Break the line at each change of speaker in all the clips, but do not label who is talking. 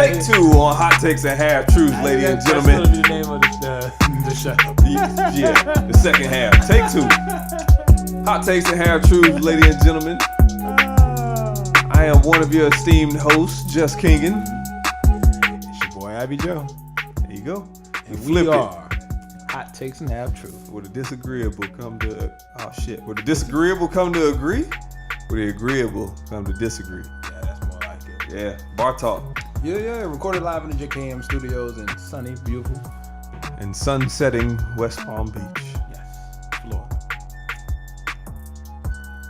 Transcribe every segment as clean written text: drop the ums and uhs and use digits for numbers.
Take two on Hot Takes and Half Truths, ladies and gentlemen.
That's gonna be the name of the show.
Yeah, the second half. Take two. Hot Takes and Half Truths, ladies and gentlemen. I am one of your esteemed hosts, Just Kingin.
It's your boy, Ivy Joe.
There you go.
We are Hot Takes and Half Truth.
Will the disagreeable come to... Will the disagreeable come to agree? Will the agreeable come to disagree?
Yeah, that's more like it.
Yeah, bar talk.
Yeah. Recorded live in the JKM studios in sunny, beautiful.
In sun-setting West Palm Beach.
Yes, Florida.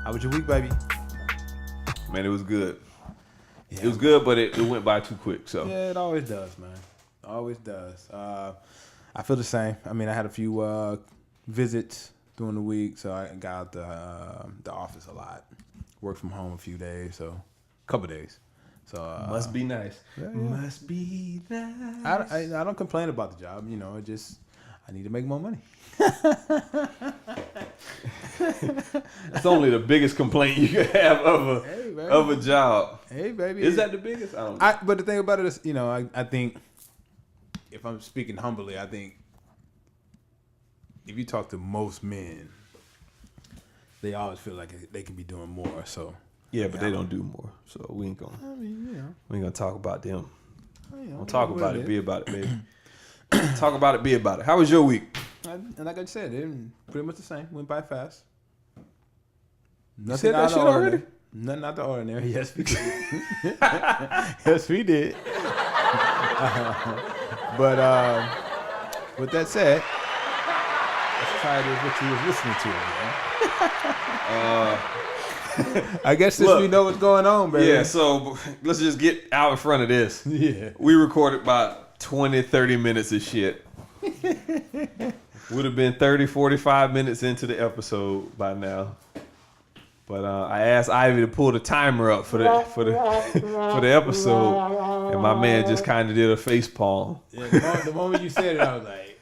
How was your week, baby?
Man, it was good.
Yeah.
It was good, but it went by too quick. So
Yeah, it always does, man. Always does. I feel the same. I mean, I had a few visits during the week, so I got out the office a lot. Worked from home a few days, so a couple days. So
must be nice.
Yeah.
Must be nice.
I don't complain about the job. You know, I need to make more money.
That's only the biggest complaint you can have of a job.
Hey, baby.
Is that the biggest? I don't know.
But the thing about it is, you know, I think, if I'm speaking humbly, I think if you talk to most men, they always feel like they can be doing more. So
yeah, but they don't do more. So we ain't gonna.
I mean, you know,
we ain't gonna talk about them. Don't talk
what
about
it
it.
is.
Be about it, baby. Talk about it. Be about it. How was your week?
And like I said, it pretty much the same. Went by fast.
You said that shit already?
Nothing out the ordinary. Yes, we did. Yes, we did. But with that said, let's try this. What you was listening to, man. I guess since we know what's going on, baby.
Yeah. So let's just get out in front of this.
Yeah.
We recorded about 20, 30 minutes of shit. Would have been 30, 45 minutes into the episode by now. But I asked Ivy to pull the timer up for the episode, and my man just kind of did a face palm.
Yeah, the moment you said it, I was like,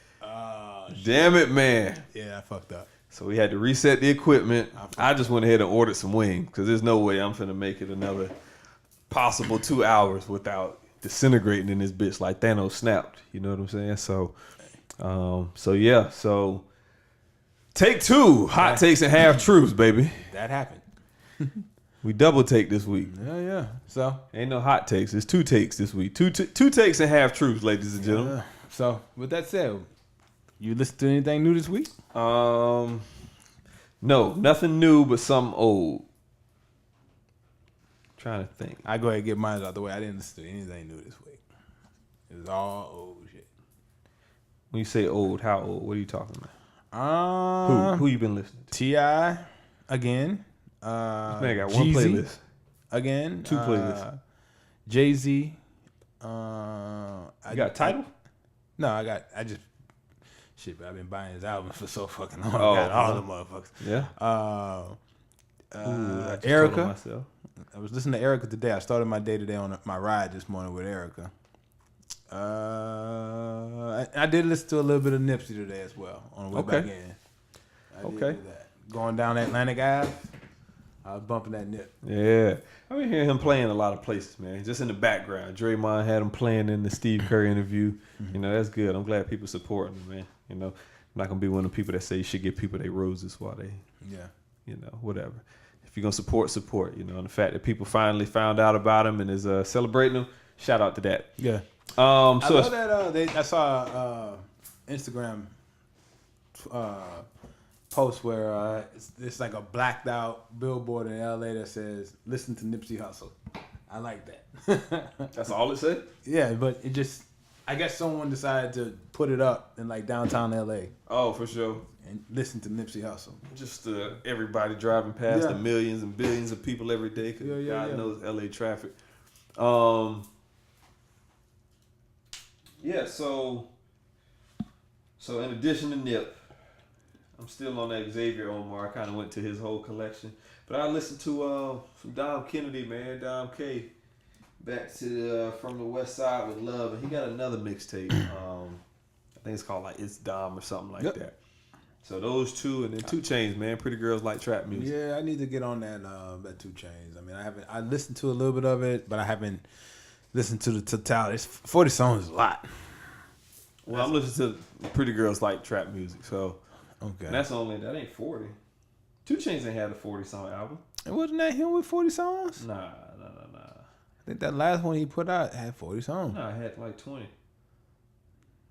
damn it, man.
Yeah, I fucked up.
So we had to reset the equipment. I just went ahead and ordered some wings because there's no way I'm finna make it another possible 2 hours without disintegrating in this bitch like Thanos snapped. You know what I'm saying? So yeah. So take two, hot takes and half truths, baby.
That happened.
We double take this week.
Yeah. So
ain't no hot takes. It's two takes this week. Two takes and half truths, ladies and gentlemen.
So with that said, you listen to anything new this week?
No, nothing new, but something old. Trying to think.
I go ahead and get mine out the way. I didn't listen to anything new this week. It was all old shit.
When you say old, how old? What are you talking about? Who you been listening to?
T.I. again.
This man got one
Jeezy
playlist.
again.
Two playlists.
Jay-Z.
You got Tidal?
I just shit, but I've been buying his albums for so fucking long.
Oh,
I got all the motherfuckers.
Yeah.
Erica.
Myself.
I was listening to Erica today. I started my day today on my ride this morning with Erica. I did listen to a little bit of Nipsey today as well on the way back in. I did do that. Going down Atlantic Ave, I was bumping that Nip.
Yeah. I've been hearing him playing a lot of places, man. Just in the background. Draymond had him playing in the Steve Kerr interview. You know, that's good. I'm glad people supporting him, man. You know, I'm not going to be one of the people that say you should give people their roses while they, you know, whatever. If you're going to support, you know, and the fact that people finally found out about him and is celebrating him, shout out to that.
Yeah.
So
I love that I saw Instagram post where it's like a blacked out billboard in LA that says "Listen to Nipsey Hussle." I like that.
That's all it said?
Yeah, but it just, I guess someone decided to put it up in like downtown LA.
Oh, for sure.
And listen to Nipsey Hussle.
Just everybody driving past the millions and billions of people every day. Cause God knows LA traffic. Yeah, so in addition to Nip, I'm still on that Xavier Omar. I kind of went to his whole collection. But I listened to some Dom Kennedy, man, Dom K. Back to From the West Side with Love. And he got another mixtape. I think it's called like It's Dom or something like that. So those two, and then 2 Chainz, man. Pretty Girls Like Trap Music.
Yeah, I need to get on that 2 Chainz. I mean, I listened to a little bit of it, but I haven't listen to the totality. 40 songs is a lot.
Well, I'm listening to Pretty Girls Like Trap Music, so
Okay.
that ain't 40. 2 Chainz ain't had a 40 song album.
And wasn't that him with 40 songs?
Nah.
I think that last one he put out had 40 songs.
Nah, I had like 20.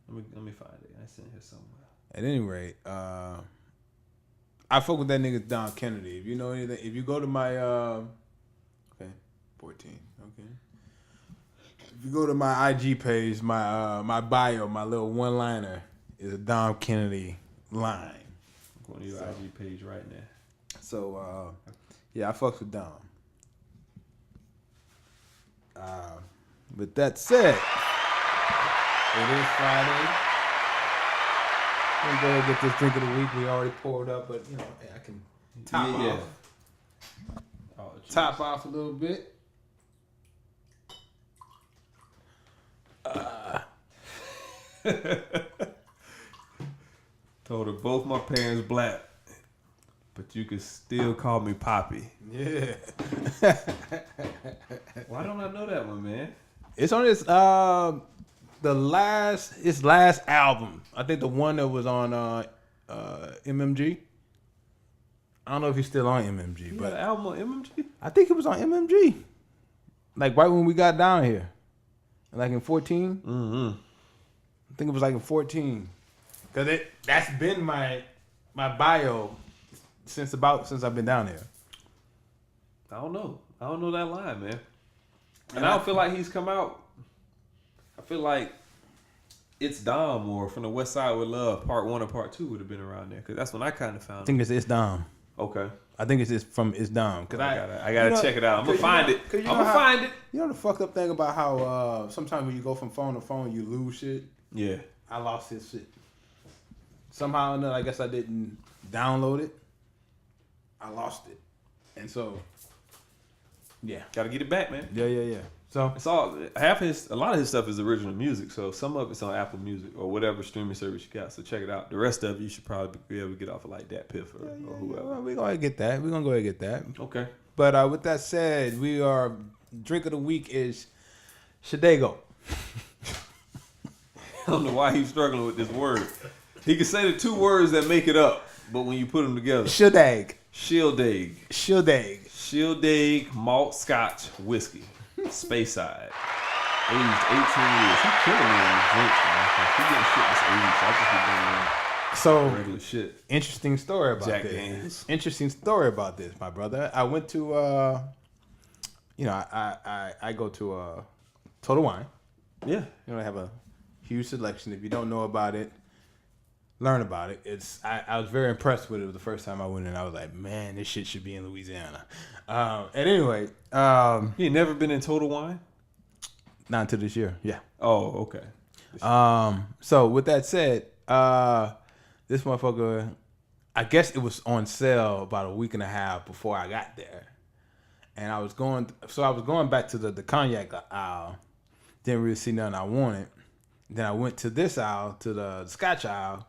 Let me find it. I sent it here somewhere.
At any rate, I fuck with that nigga Don Kennedy. If you know anything, if you go to my 14. Okay. If you go to my IG page, my bio, my little one-liner is a Dom Kennedy line.
I'm going to your IG page right now.
So yeah, I fucks with Dom. With that said, it is Friday. We're gonna go ahead and get this drink of the week. We already poured up, but you know, I can top off.
Oh,
Top off a little bit.
Told her both my parents black, but you can still call me Poppy.
Yeah.
Why don't I know that one, man?
It's on his his last album. I think the one that was on MMG. I don't know if he's still on MMG, but
the album on MMG?
I think it was on MMG. Like right when we got down here. Like in 14.
Mm-hmm.
I think it was like in 14. Cause that's been my bio since I've been down here.
I don't know that line, man. And I don't feel like he's come out. I feel like It's Dom or From the West Side with Love, Part 1 or Part 2 would have been around there. Because that's when I kind of found
I think it's Dom.
Okay.
I think it's from It's Dom. Cause
I gotta check it out. I'm gonna find it. I'm gonna find it.
You know the fucked up thing about how sometimes when you go from phone to phone, you lose shit?
Yeah.
I lost his shit. Somehow or another, I guess I didn't download it. I lost it. And so, yeah.
Gotta get it back, man.
Yeah. So
It's all a lot of his stuff is original music, so some of it's on Apple Music or whatever streaming service you got. So check it out. The rest of it you should probably be able to get off of like Dat Piff or whoever.
Well, we're gonna get that. We're gonna go ahead and get that.
Okay.
But with that said, drink of the week is Shieldaig.
I don't know why he's struggling with this word. He can say the 2 words that make it up, but when you put them together,
Shieldaig.
Shieldaig malt Scotch whiskey, Speyside, aged 18 years. He's killing me on the drinks, man. He getting shit this age. So I just be doing
So
regular shit.
interesting story about
Jack
this.
Daniels.
Interesting story about this, my brother. I went to I go to Total Wine.
Yeah.
You know, I have a huge selection. If you don't know about it, learn about it. I was very impressed with it the first time I went in. I was like, man, this shit should be in Louisiana. And anyway,
You ain't never been in Total Wine?
not until this year. Yeah.
Oh, okay.
So with that said, this motherfucker, I guess it was on sale about a week and a half before I got there. And I was going back to the cognac aisle. Didn't really see nothing I wanted. Then I went to this aisle, to the Scotch aisle,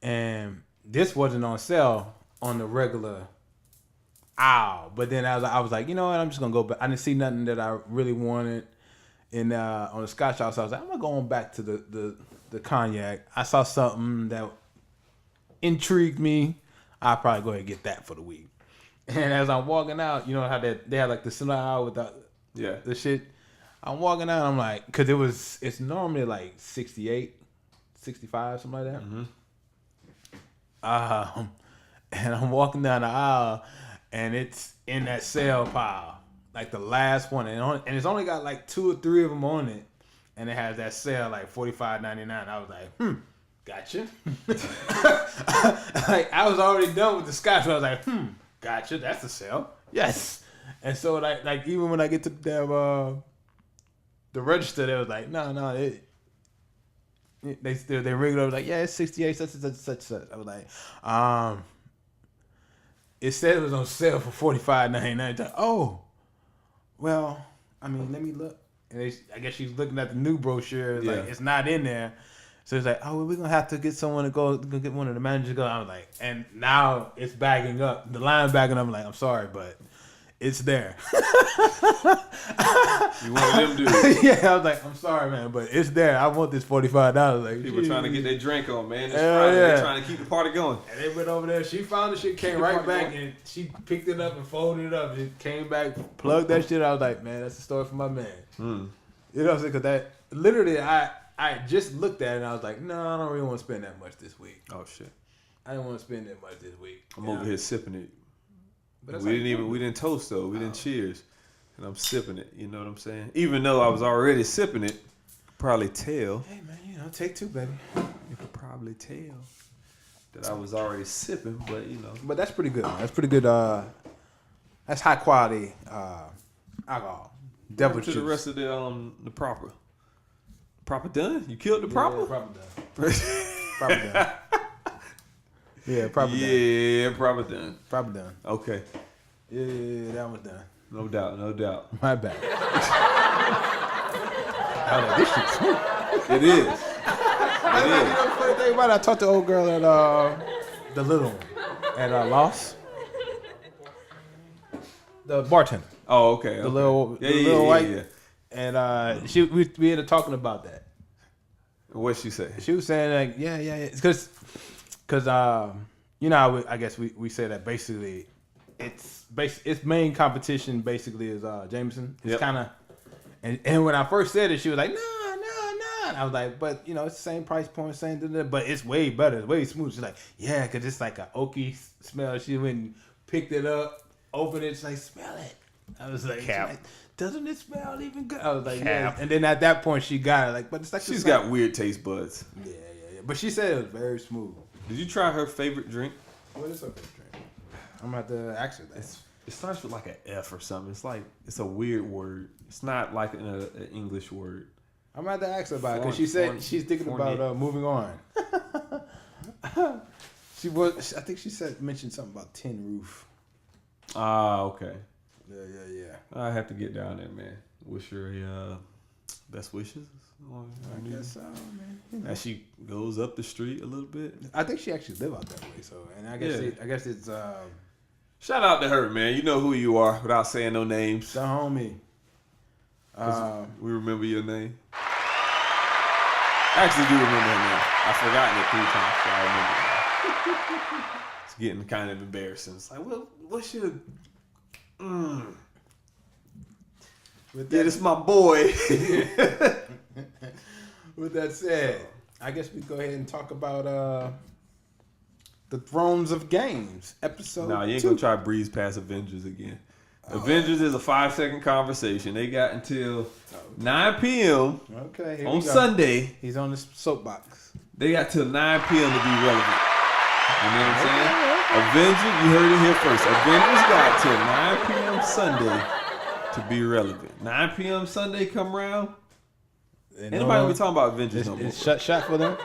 and this wasn't on sale on the regular aisle. But then I was like, you know what? I'm just gonna go back. I didn't see nothing that I really wanted on the Scotch aisle. So I was like, I'm gonna go on back to the cognac. I saw something that intrigued me. I'll probably go ahead and get that for the week. And as I'm walking out, you know how they have like the center aisle with the shit. I'm walking out, I'm like, because it's normally like 68, 65, something like that.
Mm-hmm.
And I'm walking down the aisle, and it's in that sale pile, like the last one. And it's only got like 2 or 3 of them on it. And it has that sale like $45.99. I was like, gotcha. Like, I was already done with the Scotch. I was like, gotcha, that's the sale. Yes. And so like even when I get to the register, they was like, no, they ring it up like, yeah, it's 68, such. I was like, it said it was on sale for $45.99. Like, oh, well, I mean, let me look. And I guess she's looking at the new brochure. Like, it's not in there. So it's like, oh, well, we're gonna have to get someone to go get one of the managers to go. I was like, and now it's bagging up. The line bagging up. I'm like, I'm sorry, but it's there.
You one of them dudes.
Yeah, I was like, I'm sorry, man, but it's there. I want this $45. Like,
People trying to get their drink on, man. It's
Hell
Friday.
yeah.
They're trying to keep the party going.
And they went over there. She found the shit, came right back, and she picked it up and folded it up. And came back, plugged that shit. I was like, man, that's the story for my man.
Mm.
You know what I'm saying? Because that literally, I just looked at it and I was like, no, I don't really want to spend that much this week.
Oh shit!
I didn't want to spend that much this week.
I'm over here sipping it.
But
We didn't toast though. We didn't cheers, and I'm sipping it. You know what I'm saying? Even though I was already sipping it, you could probably tell.
Hey man, you know, take two, baby.
You could probably tell that I was already sipping, but you know.
But that's pretty good. That's pretty good. That's high quality alcohol. Devil
To
juice.
the rest of the proper done. You killed the proper.
Yeah, proper done. Proper done. Yeah, proper done.
Yeah, proper done.
Proper done.
Okay,
Yeah, that one's done.
no doubt, no doubt.
My bad. I was like, this shit's smooth.
It is.
You know the funny thing about it? I talked to old girl at the little one at Lost. The bartender.
Oh, okay.
The little white.
Yeah.
And we ended up talking about that.
What'd she say?
She was saying like, yeah, because you know, I guess we say that basically its main competition basically is Jameson. It's
Yep.
kind of, and when I first said it, she was like, no. And I was like, but you know, it's the same price point, same, but it's way better, it's way smooth. She's like, yeah, because it's like an oaky smell. She went and picked it up, opened it, she's like, smell it. I was like,
Cap.
she's like, doesn't it smell even good? I was like,
Cap.
yeah. And then at that point, she got it. Like, but it's like
She's got weird taste buds.
Yeah. But she said it was very smooth.
Did you try her favorite drink?
What is her favorite drink? I'm gonna have to ask her that.
It starts with like an F or something. It's a weird word. It's not like an English word.
I'm gonna have to ask her about it because she said she's thinking about moving on. She was. I think she mentioned something about Tin Roof.
Ah, okay.
Yeah.
I have to get down there, man. Wish her best wishes.
I guess so, man. You know.
As she goes up the street a little bit.
I think she actually live out that way. So, and I guess I guess it's
Shout out to her, man. You know who you are without saying no names.
the homie.
We remember your name. I actually do remember her name. I've forgotten it 3 times, so I remember it. It's getting kind of embarrassing. It's like, well, what's your...
With
Yeah, this my boy.
With that said, I guess we go ahead and talk about the Thrones of Games episode.
Nah, you ain't
2.
gonna try to breeze past Avengers again. Avengers is a 5-second conversation. They got until 9 p.m.
Okay, here
on
we go.
Sunday.
He's on his soapbox.
They got till 9 p.m. to be relevant. You know what I'm saying? Avengers, you heard it here first. Avengers got till 9 p.m. Sunday to be relevant. 9 p.m. Sunday come around. Anybody gonna be talking about Avengers no more?
It's shut for them.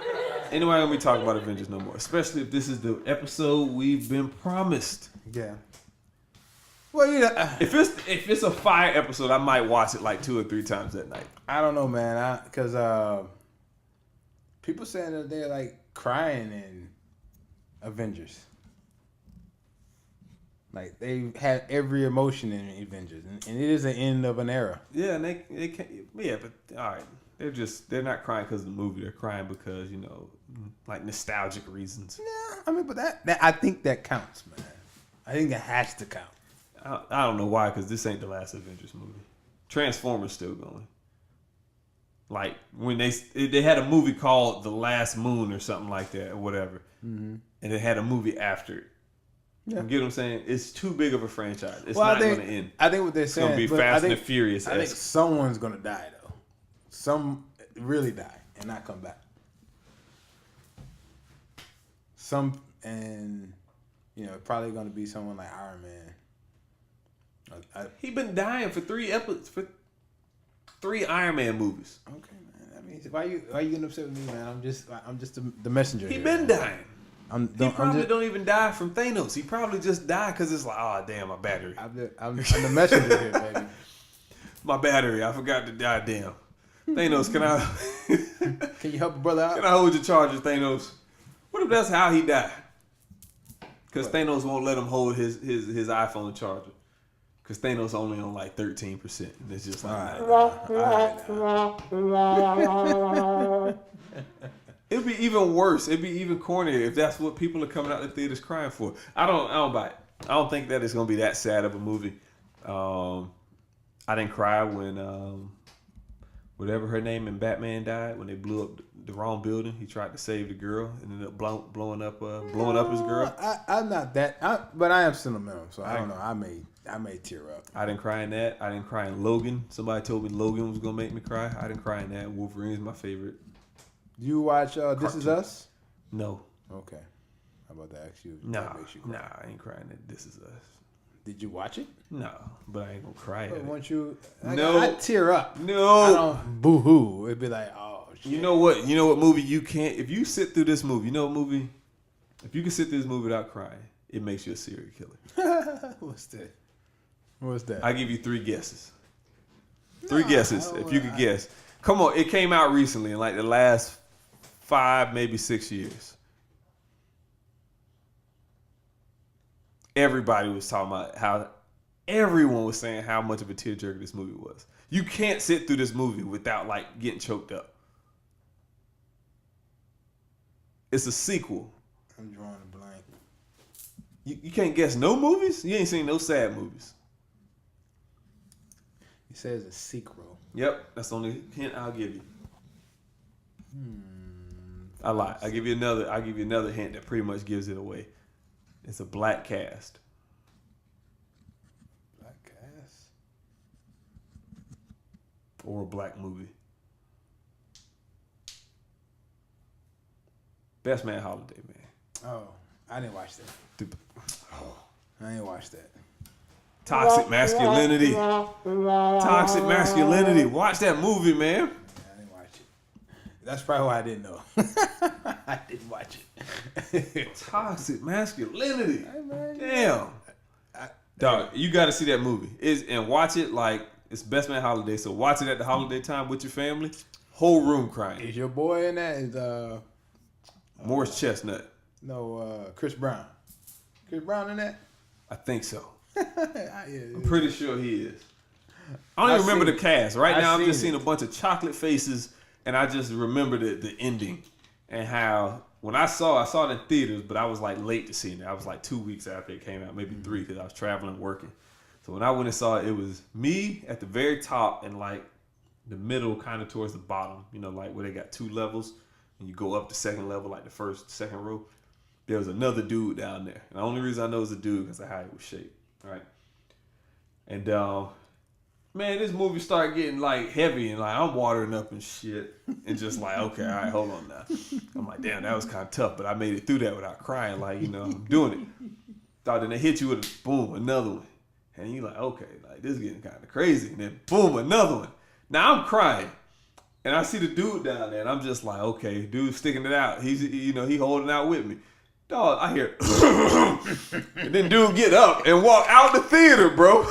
Anybody gonna be talking about Avengers no more? Especially if this is the episode we've been promised.
Yeah. Well, you know,
If it's a fire episode, I might watch it like 2 or 3 times that night.
I don't know, man. Because people saying that they're like crying in Avengers. Like they had every emotion in Avengers, and it is the end of an era.
Yeah, and they can't. Yeah, but all right, they're not crying because of the movie. They're crying because like nostalgic reasons.
Yeah, I mean, but that I think that counts, man. I think it has to count.
I don't know why, because this ain't the last Avengers movie. Transformers still going. Like when they had a movie called The Last Moon or something like that or whatever, and it had a movie after it.
Yeah.
You get what I'm saying? It's too big of a franchise. It's
Well,
not going to end.
I think what they're
It's
saying
going to be
but
Fast and Furious.
I think someone's gonna die though. Some really die and not come back. Some and probably gonna be someone like Iron Man.
He been dying for 3 episodes, for 3 Iron Man movies.
Okay, man. I mean, why you getting upset with me, man? I'm just the messenger.
He
here,
been
man.
dying.
He
Probably don't even die from Thanos. He probably just died because it's like, oh damn, my battery.
I'm the messenger here, baby.
My battery. I forgot to die. Damn. Thanos, can I?
Can you help a brother out?
Can I hold your charger, Thanos? What if that's how he died? Because Thanos won't let him hold his iPhone charger. Because Thanos only on like 13%. And it's just like, it'd be even worse. It'd be even cornier if that's what people are coming out the theaters crying for. I don't buy it. I don't think that it's gonna be that sad of a movie. I didn't cry when whatever her name in Batman died, when they blew up the wrong building. He tried to save the girl and ended up blowing up his girl.
I'm not that, but I am sentimental, so I don't know. I may tear up.
I didn't cry in that. I didn't cry in Logan. Somebody told me Logan was gonna make me cry. I didn't cry in that. Wolverine's my favorite.
You watch This Is Us?
No.
Okay. How about that?
Nah, I ain't crying at This Is Us.
Did you watch it?
No, but I ain't gonna cry at it.
I tear up.
No.
I don't boo-hoo. It'd be like, oh, shit.
You know what movie you can't, if you sit through this movie, if you can sit through this movie without crying, it makes you a serial killer.
What's that?
I give you 3 guesses. 3 guesses, if you could guess. Come on, it came out recently in like the last 5, maybe 6 years. Everybody was talking about everyone was saying how much of a tearjerker this movie was. You can't sit through this movie without like getting choked up. It's a sequel.
I'm drawing a blank.
You can't guess no movies? You ain't seen no sad movies.
He says a sequel.
Yep, that's the only hint I'll give you. I lie. I'll give you another hint that pretty much gives it away. It's a black cast.
Black cast?
Or a black movie. Best Man Holiday, man.
Oh, I didn't watch that. I didn't watch that.
Toxic masculinity. Toxic masculinity. Watch that movie, man.
I didn't watch it. That's probably why I didn't know. I didn't watch it.
Toxic masculinity. Damn. Dog, you got to see that movie. And watch it like it's Best Man Holiday. So watch it at the holiday time with your family. Whole room crying.
Is your boy in that? Is
Morris Chestnut.
No, Chris Brown. Chris Brown in that?
I think so.
Yeah.
I'm pretty sure he is. I don't even remember the cast. Right now, I'm just seeing a bunch of chocolate faces, and I just remember the ending and how when I saw it in theaters, but I was like late to seeing it. I was like 2 weeks after it came out, maybe 3, because I was traveling, working. So when I went and saw it, it was me at the very top and like the middle, kind of towards the bottom. You know, like where they got 2 levels, and you go up the second level, like the second row. There was another dude down there. And the only reason I know it's a dude because of how he was shaped. All right. And man, this movie started getting like heavy and like I'm watering up and shit. And just like, okay, all right, hold on now. I'm like, damn, that was kind of tough, but I made it through that without crying. Like, you know, I'm doing it. Thought then they hit you with a boom, another one. And you like, okay, like this is getting kind of crazy. And then boom, another one. Now I'm crying. And I see the dude down there and I'm just like, okay, dude's sticking it out. He's, you know, he holding out with me. Dog, I hear, and then dude get up and walk out the theater, bro.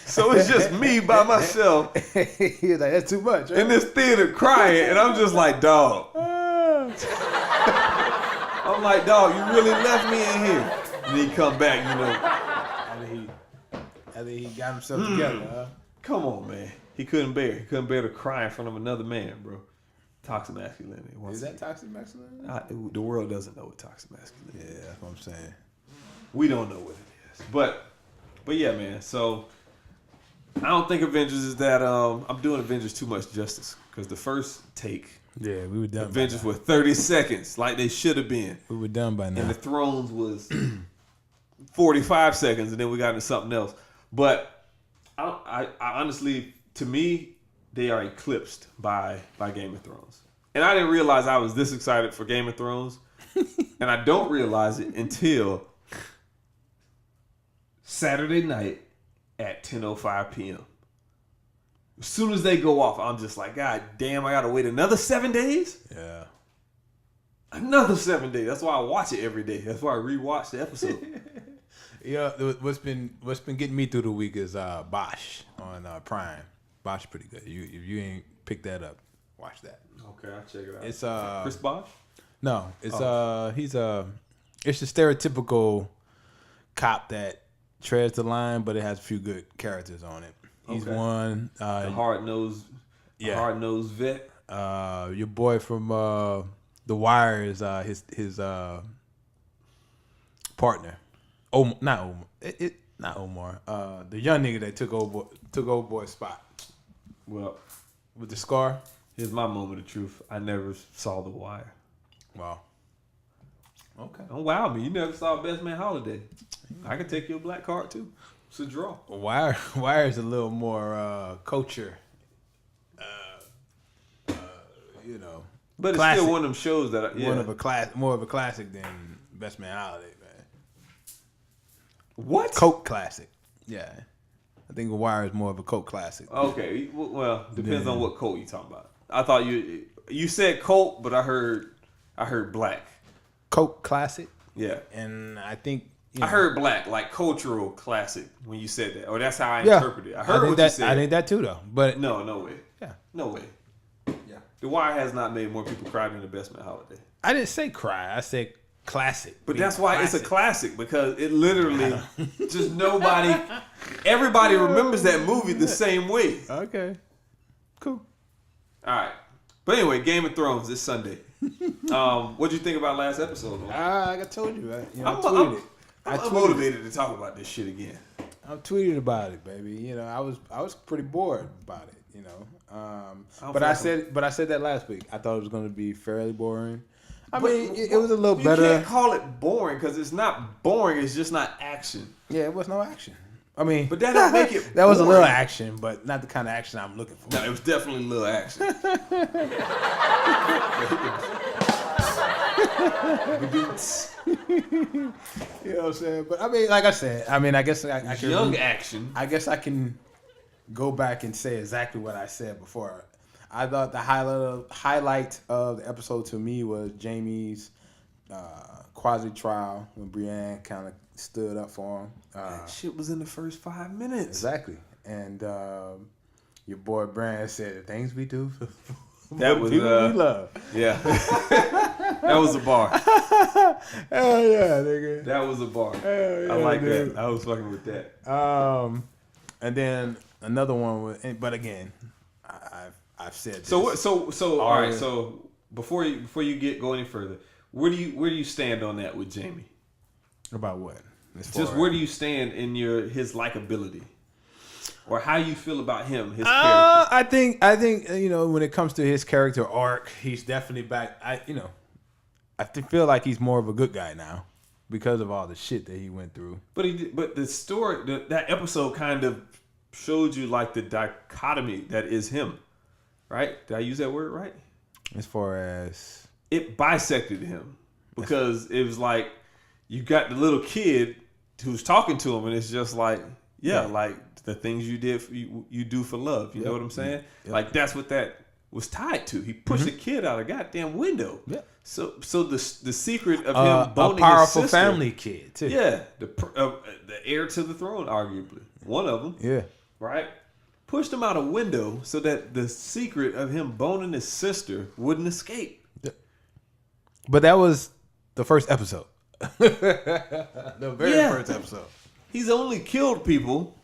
So it's just me by myself.
He's like, that's too much. Right?
In this theater crying, and I'm just like, dog. I'm like, dog, you really left me in here. And he come back, you know.
I think he got himself together, huh?
Come on, man. He couldn't bear. He couldn't bear to cry in front of another man, bro. Toxic masculinity.
Is that toxic masculinity?
The world doesn't know what toxic masculinity is.
Yeah, that's what I'm saying.
We don't know what it is. But yeah, man. So I don't think Avengers is that I'm doing Avengers too much justice. Because the first take,
yeah, we were done.
Avengers were 30 seconds, like they should have been.
We were done by now.
And the Thrones was 45 seconds, and then we got into something else. But I honestly, to me, they are eclipsed by Game of Thrones. And I didn't realize I was this excited for Game of Thrones. And I don't realize it until Saturday night at 10:05 p.m. As soon as they go off, I'm just like, God damn, I got to wait another 7 days?
Yeah.
Another 7 days. That's why I watch it every day. That's why I rewatch the episode.
Yeah, what's been getting me through the week is Bosch on Prime. Bosch pretty good. If you ain't picked that up, watch that.
Okay, I'll check it out.
It's
Chris Bosch?
No, it's it's the stereotypical cop that treads the line, but it has a few good characters on it. He's one.
The hard-nosed vet.
Your boy from The Wire is his partner. Not Omar. The young nigga that took old boy's spot.
Well,
with the scar.
Here's my moment of truth. I never saw The Wire.
Wow. Okay.
Don't wow me. You never saw Best Man Holiday. I can take you a black card too. It's a draw.
Wire is a little more culture. You know.
But
classic.
It's still one of them shows that
more of a classic than Best Man Holiday, man.
What?
Coke classic. Yeah. I think The Wire is more of a Coke classic.
Okay. Well, depends on what Coke you talking about. I thought you said Coke, but I heard black.
Coke classic.
Yeah.
And I think
I heard black, like cultural classic when you said that. Or that's how I interpreted it. I heard what you said.
I think that too though. But
no way.
Yeah.
No way.
Yeah.
The Wire has not made more people cry than the Best Man Holiday.
I didn't say cry. I said classic.
But that's why it's a classic, because it literally just everybody remembers that movie the same way.
Okay. Cool.
All right. But anyway, Game of Thrones this Sunday. What'd you think about last episode?
Like I told you, right? You know,
I'm motivated to talk about this shit again.
I tweeted about it, baby. You know, I was pretty bored about it. You know, but I said that last week. I thought it was going to be fairly boring. I mean, it was a little better.
You can't call it boring because it's not boring. It's just not action.
Yeah, it was no action. I mean,
but that don't make it.
That was a little action, but not the kind of action I'm looking for.
No, it was definitely a little action.
You know what I'm saying? But I mean, like I said, I guess I can
young action.
I guess I can go back and say exactly what I said before. I thought the highlight of the episode to me was Jamie's quasi trial when Brienne kind of stood up for him.
That shit was in the first 5 minutes.
Exactly. And your boy Brian said the things we do for
that was
people we love.
Yeah. That was a bar.
Hell yeah, nigga.
That was a bar.
Hell yeah,
I like
dude.
that. I was fucking with that.
And then another one was, but again, I've said this.
So all right. So before you go any further, where do you stand on that with Jamie?
About what?
Just where do you stand in his likability, or how you feel about him, his character?
I think you know, when it comes to his character arc, he's definitely back. I feel like he's more of a good guy now because of all the shit that he went through.
But the story, that episode kind of showed you like the dichotomy that is him, right? Did I use that word right?
As far as
it bisected him, because it was like you got the little kid who's talking to him, and it's just like, like the things you did you do for love. You know what I'm saying? Yep. Like that's what that was tied to. He pushed the kid out a goddamn window. Yeah. So the secret of him boning
a powerful
his sister,
family kid too.
Yeah, the heir to the throne, arguably one of them.
Yeah. Right.
Pushed him out a window so that the secret of him boning his sister wouldn't escape. Yeah.
But that was the first episode. The very first episode.
He's only killed people.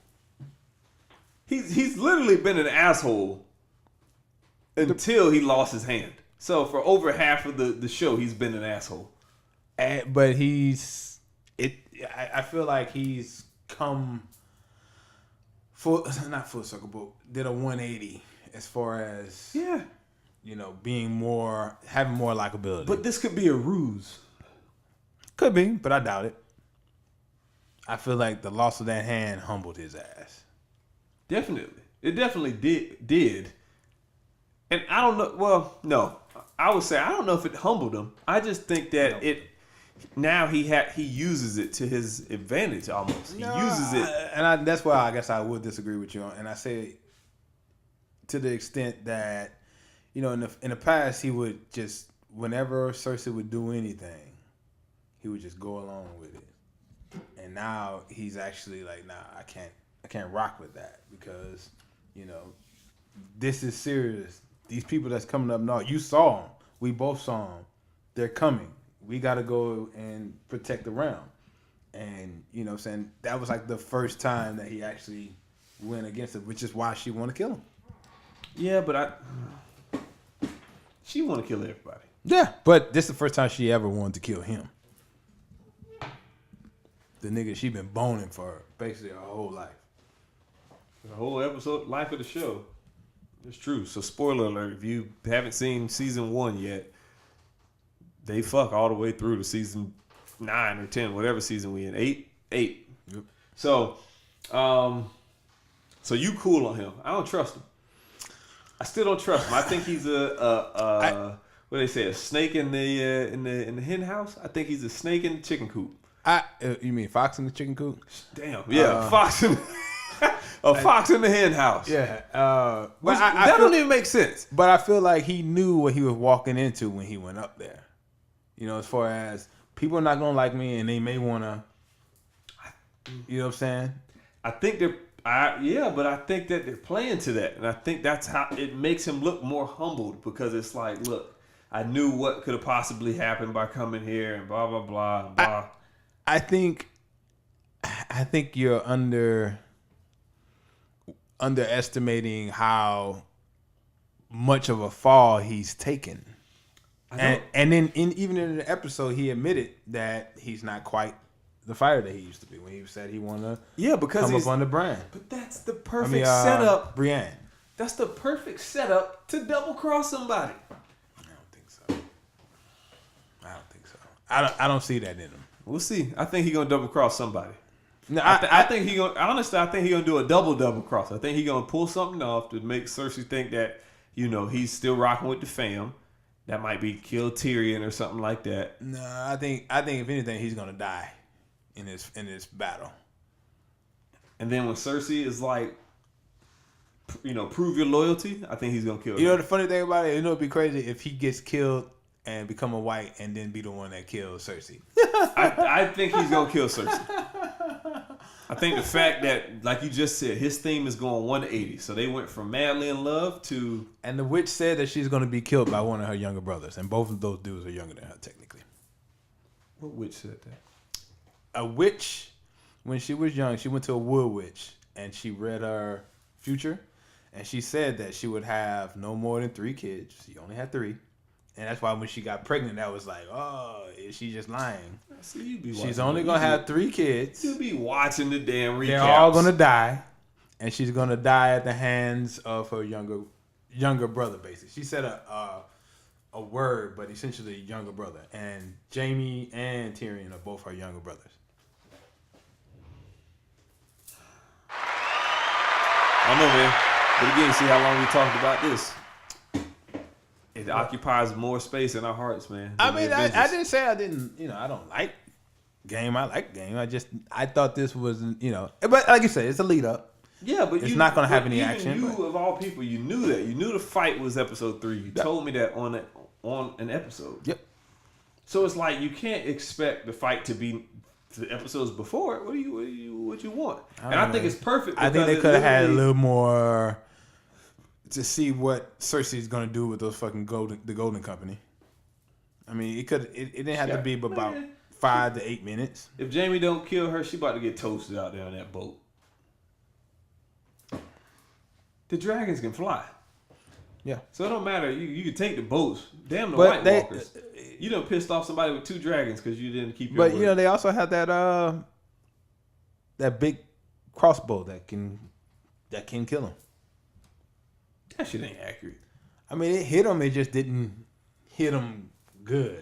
He's literally been an asshole until he lost his hand. So for over half of the show, he's been an asshole.
But I feel like he's come not full circle, but did a 180 as far as you know, having more likability.
But this could be a ruse.
Could be, but I doubt it. I feel like the loss of that hand humbled his ass.
Definitely. It definitely did. And I don't know. Well, no. I would say I don't know if it humbled him. I just think that now he uses it to his advantage almost. He uses it.
And that's why I guess I would disagree with you on. And I say to the extent that, you know, in the past, he would just, whenever Cersei would do anything, he would just go along with it. And now he's actually like, nah, I can't rock with that because, you know, this is serious. These people that's coming up north, you saw them. We both saw them. They're coming. We got to go and protect the realm. And, you know what I'm saying, that was like the first time that he actually went against it, which is why she wanted to kill him.
Yeah, but she want to kill everybody.
Yeah, but this is the first time she ever wanted to kill him. The nigga she been boning for basically her whole life.
The whole episode, life of the show. It's true. So spoiler alert, if you haven't seen season 1 yet, they fuck all the way through to season 9 or 10, whatever season we in. 8?
Yep.
So, so you cool on him. I don't trust him. I still don't trust him. I think he's what do they say, a snake in the hen house? I think he's a snake in the chicken coop.
You mean fox in the chicken coop?
Damn, yeah, fox in fox in the hen house.
Yeah,
but that don't even make sense.
But I feel like he knew what he was walking into when he went up there. You know, as far as people are not gonna like me, and they may wanna, you know what I'm saying?
I think but I think that they're playing to that, and I think that's how it makes him look more humbled, because it's like, look, I knew what could have possibly happened by coming here, and blah blah blah blah.
I think you're underestimating how much of a fall he's taken. And then even in the episode, he admitted that he's not quite the fighter that he used to be when he said he wanted to come up on the brand.
But that's the perfect setup.
Brienne.
That's the perfect setup to double cross somebody.
I don't think so. I don't see that in him.
We'll see. I think he's gonna double cross somebody.
No,
I think he gonna honestly. I think he gonna do a double cross. I think he gonna pull something off to make Cersei think that, you know, he's still rocking with the fam. That might be kill Tyrion or something like that.
No, I think if anything, he's gonna die in this battle.
And then when Cersei is like, you know, prove your loyalty, I think he's gonna kill her.
You know the funny thing about it, you know it'd be crazy if he gets killed and become a white and then be the one that kills Cersei.
I think he's gonna kill Cersei. I think the fact that, like you just said, his theme is going 180. So they went from madly in love to...
And the witch said that she's going to be killed by one of her younger brothers. And both of those dudes are younger than her, technically.
What witch said that?
A witch, when she was young, she went to a wood witch. And she read her future. And she said that she would have no more than 3 kids. She only had 3. And that's why when she got pregnant, that was like, oh, is she just lying?
See, you be
she's only going to have 3 kids.
You'll be watching the damn recaps.
They're all going to die. And she's going to die at the hands of her younger brother, basically. She said a word, but essentially younger brother. And Jaime and Tyrion are both her younger brothers.
I know, man. But again, see how long we talked about this. It occupies more space in our hearts, man.
I mean, I didn't say I didn't, I don't like game. I like game. I thought this was, but like you said, it's a lead up.
Yeah, but
it's not going to have any action.
You, of all people, you knew that. You knew the fight was episode 3. You told me that on an episode.
Yep.
So it's like you can't expect the fight to be the episodes before. What you want? And I think it's perfect.
I think they could have had a little more to see what Cersei's gonna do with those fucking the Golden Company. I mean, it didn't have to be about 5 to 8 minutes.
If Jaime don't kill her, she about to get toasted out there on that boat. The dragons can fly.
Yeah.
So it don't matter. You can take the boats. Damn the White Walkers. You done pissed off somebody with 2 dragons because you didn't keep your word.
They also have that big crossbow that can kill him.
That shit ain't accurate.
I mean, it hit him. It just didn't hit him good.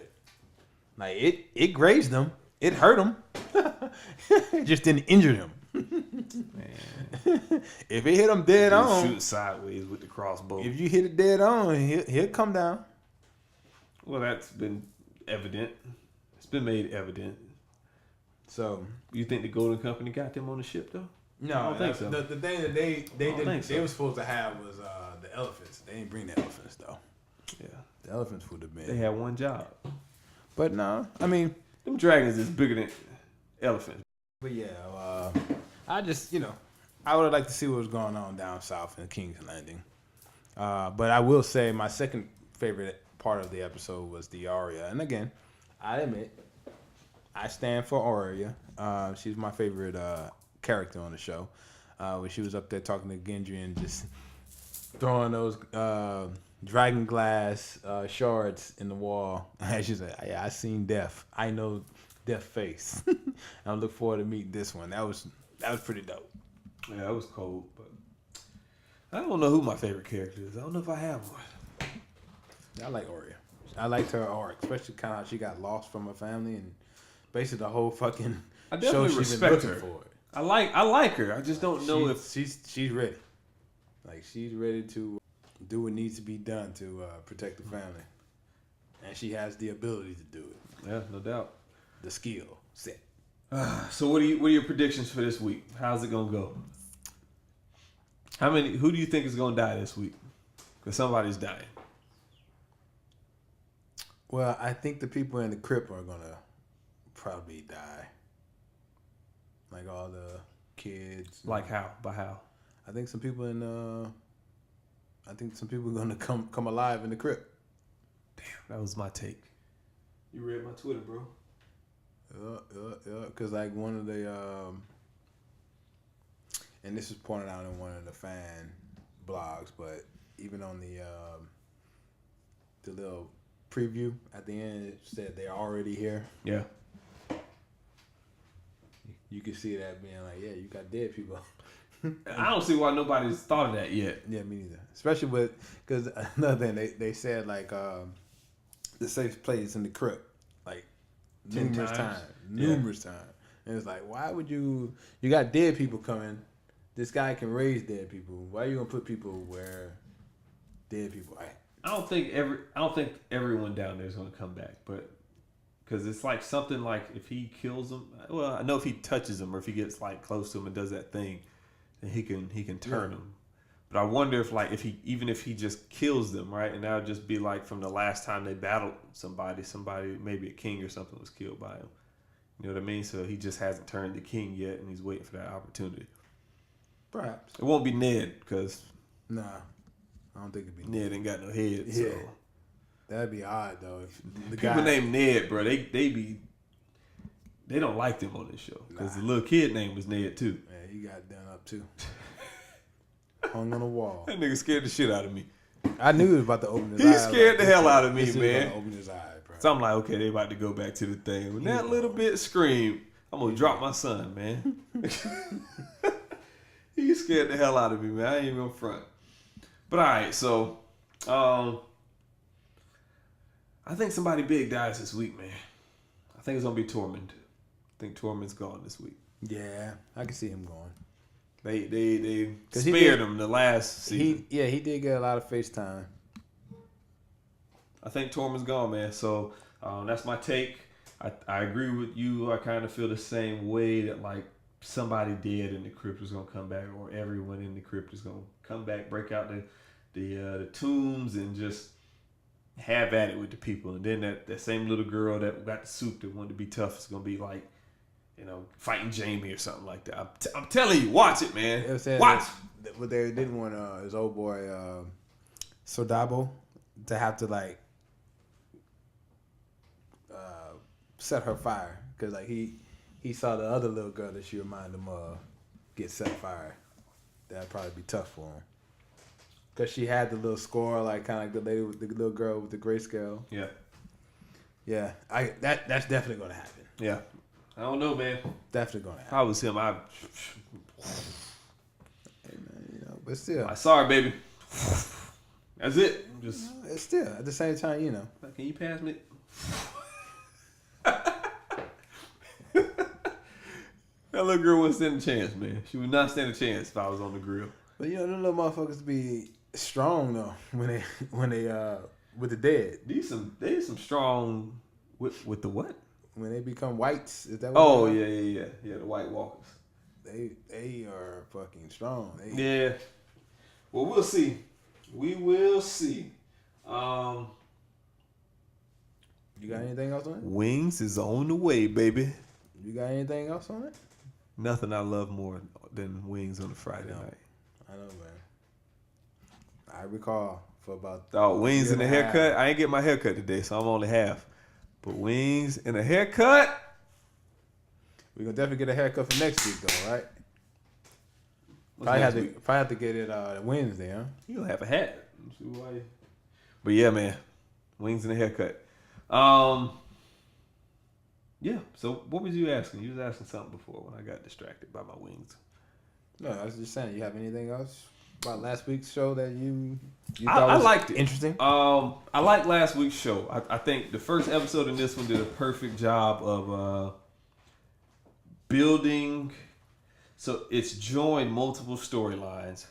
Like it grazed him. It hurt him. It just didn't injure him. Man, if it hit him dead on,
shoot sideways with the crossbow.
If you hit it dead on, he'll come down.
Well, that's been evident. It's been made evident.
So
you think the Golden Company got them on the ship though?
No,
I don't think so.
The thing that they were supposed to have was the elephants. They didn't bring the elephants though.
Yeah,
the elephants would have been.
They had one job.
But no, I mean,
them dragons is bigger than elephants.
But yeah, I just I would like to see what was going on down south in King's Landing. But I will say my second favorite part of the episode was the Arya, and again, I admit I stand for Arya. She's my favorite character on the show. When she was up there talking to Gendry and just throwing those dragon glass shards in the wall. And she said, "Yeah, I seen death. I know death face. I look forward to meeting this one." That was pretty dope.
Yeah, that was cold, but I don't know who my favorite character is. I don't know if I have one.
I like Arya. I liked her arc, especially kind of how she got lost from her family and basically the whole fucking
I
show
definitely
she's been
respect
looking
her.
for it.
I like her. I just don't know if
she's ready. Like she's ready to do what needs to be done to protect the family, and she has the ability to do it.
Yeah, no doubt.
The skill set.
So what are your predictions for this week? How's it gonna go? Who do you think is gonna die this week? Because somebody's dying.
Well, I think the people in the crypt are gonna probably die. Like all the kids.
Like how? By how?
I think some people are gonna come alive in the crypt.
Damn, that was my take. You read my Twitter, bro.
Yeah. Because like one of the and this was pointed out in one of the fan blogs, but even on the little preview at the end, it said they're already here.
Yeah.
You can see that being like, yeah, you got dead people.
I don't see why nobody's thought of that yet.
Yeah, me neither. Especially because another thing, they said like the safe place in the crypt, like
10
numerous
times.
times. And it's like, why would you got dead people coming. This guy can raise dead people. Why are you gonna put people where dead people at?
I don't think everyone down there is gonna come back, but because it's like something like if he kills them. Well, I know if he touches them or if he gets like close to them and does that thing, then he can turn them. But I wonder if he just kills them, right? And that would just be like from the last time they battled somebody, maybe a king or something was killed by him. You know what I mean? So he just hasn't turned the king yet, and he's waiting for that opportunity.
Perhaps.
It won't be Ned, because
Nah, I don't think it'd be
Ned ain't got no head.
Yeah.
So.
That'd be odd though. If the
People
guy
named Ned, bro, they don't like them on this show. Because the little kid name was Ned, too.
Man, he got done up too. Hung on the wall.
That nigga scared the shit out of me.
I knew he was about to open his
He
eyes.
scared the hell out of me,
this dude
man.
about to open his eye, bro.
So I'm like, okay, they about to go back to the thing. When that little bit screamed, I'm going to drop my son, man. He scared the hell out of me, man. I ain't even gonna front. But all right, so I think somebody big dies this week, man. I think it's going to be Tormund. I think Tormund's gone this week.
Yeah, I can see him going.
They spared him the last season.
He did get a lot of FaceTime.
I think Tormund's gone, man. So that's my take. I agree with you. I kind of feel the same way that like somebody dead in the crypt is gonna come back, or everyone in the crypt is gonna come back, break out the tombs, and just have at it with the people. And then that same little girl that got the suit that wanted to be tough is gonna be like, fighting Jamie or something like that. I'm telling you, watch it, man. Watch.
But they didn't want his old boy Sodabo to have to like set her fire, because like he saw the other little girl that she reminded him of get set fire. That'd probably be tough for him, because she had the little score, like kind of like the lady with the little girl with the grayscale. Yeah. That's definitely gonna happen.
Yeah. I don't know, man.
Definitely gonna happen.
If I was him,
Hey, man, but still,
sorry, baby. That's it. Just
it's still at the same time,
can you pass me? That little girl wouldn't stand a chance, man. She would not stand a chance if I was on the grill.
But them little motherfuckers be strong though when they with the dead.
They some strong with the what?
When they become whites, is that what
yeah, the White Walkers.
They are fucking strong.
Yeah. Well, we'll see. We will see.
You got anything else on it?
Wings is on the way, baby.
You got anything else on it?
Nothing I love more than wings on a Friday night.
I know, man. I recall for about
wings and a haircut. I ain't get my haircut today, so I'm only half. But wings and a haircut,
We're gonna definitely get a haircut for next week, though, right?
What's
Probably
next
have to
week?
probably have to get it Wednesday, huh?
You gonna have a hat. Let's see why. But yeah, man, wings and a haircut. Yeah. So what was you asking? You was asking something before when I got distracted by my wings.
No, I was just saying. You have anything else about last week's show that you
I
thought was
liked it.
interesting?
I liked last week's show. I think the first episode in this one did a perfect job of building. So it's joined multiple storylines,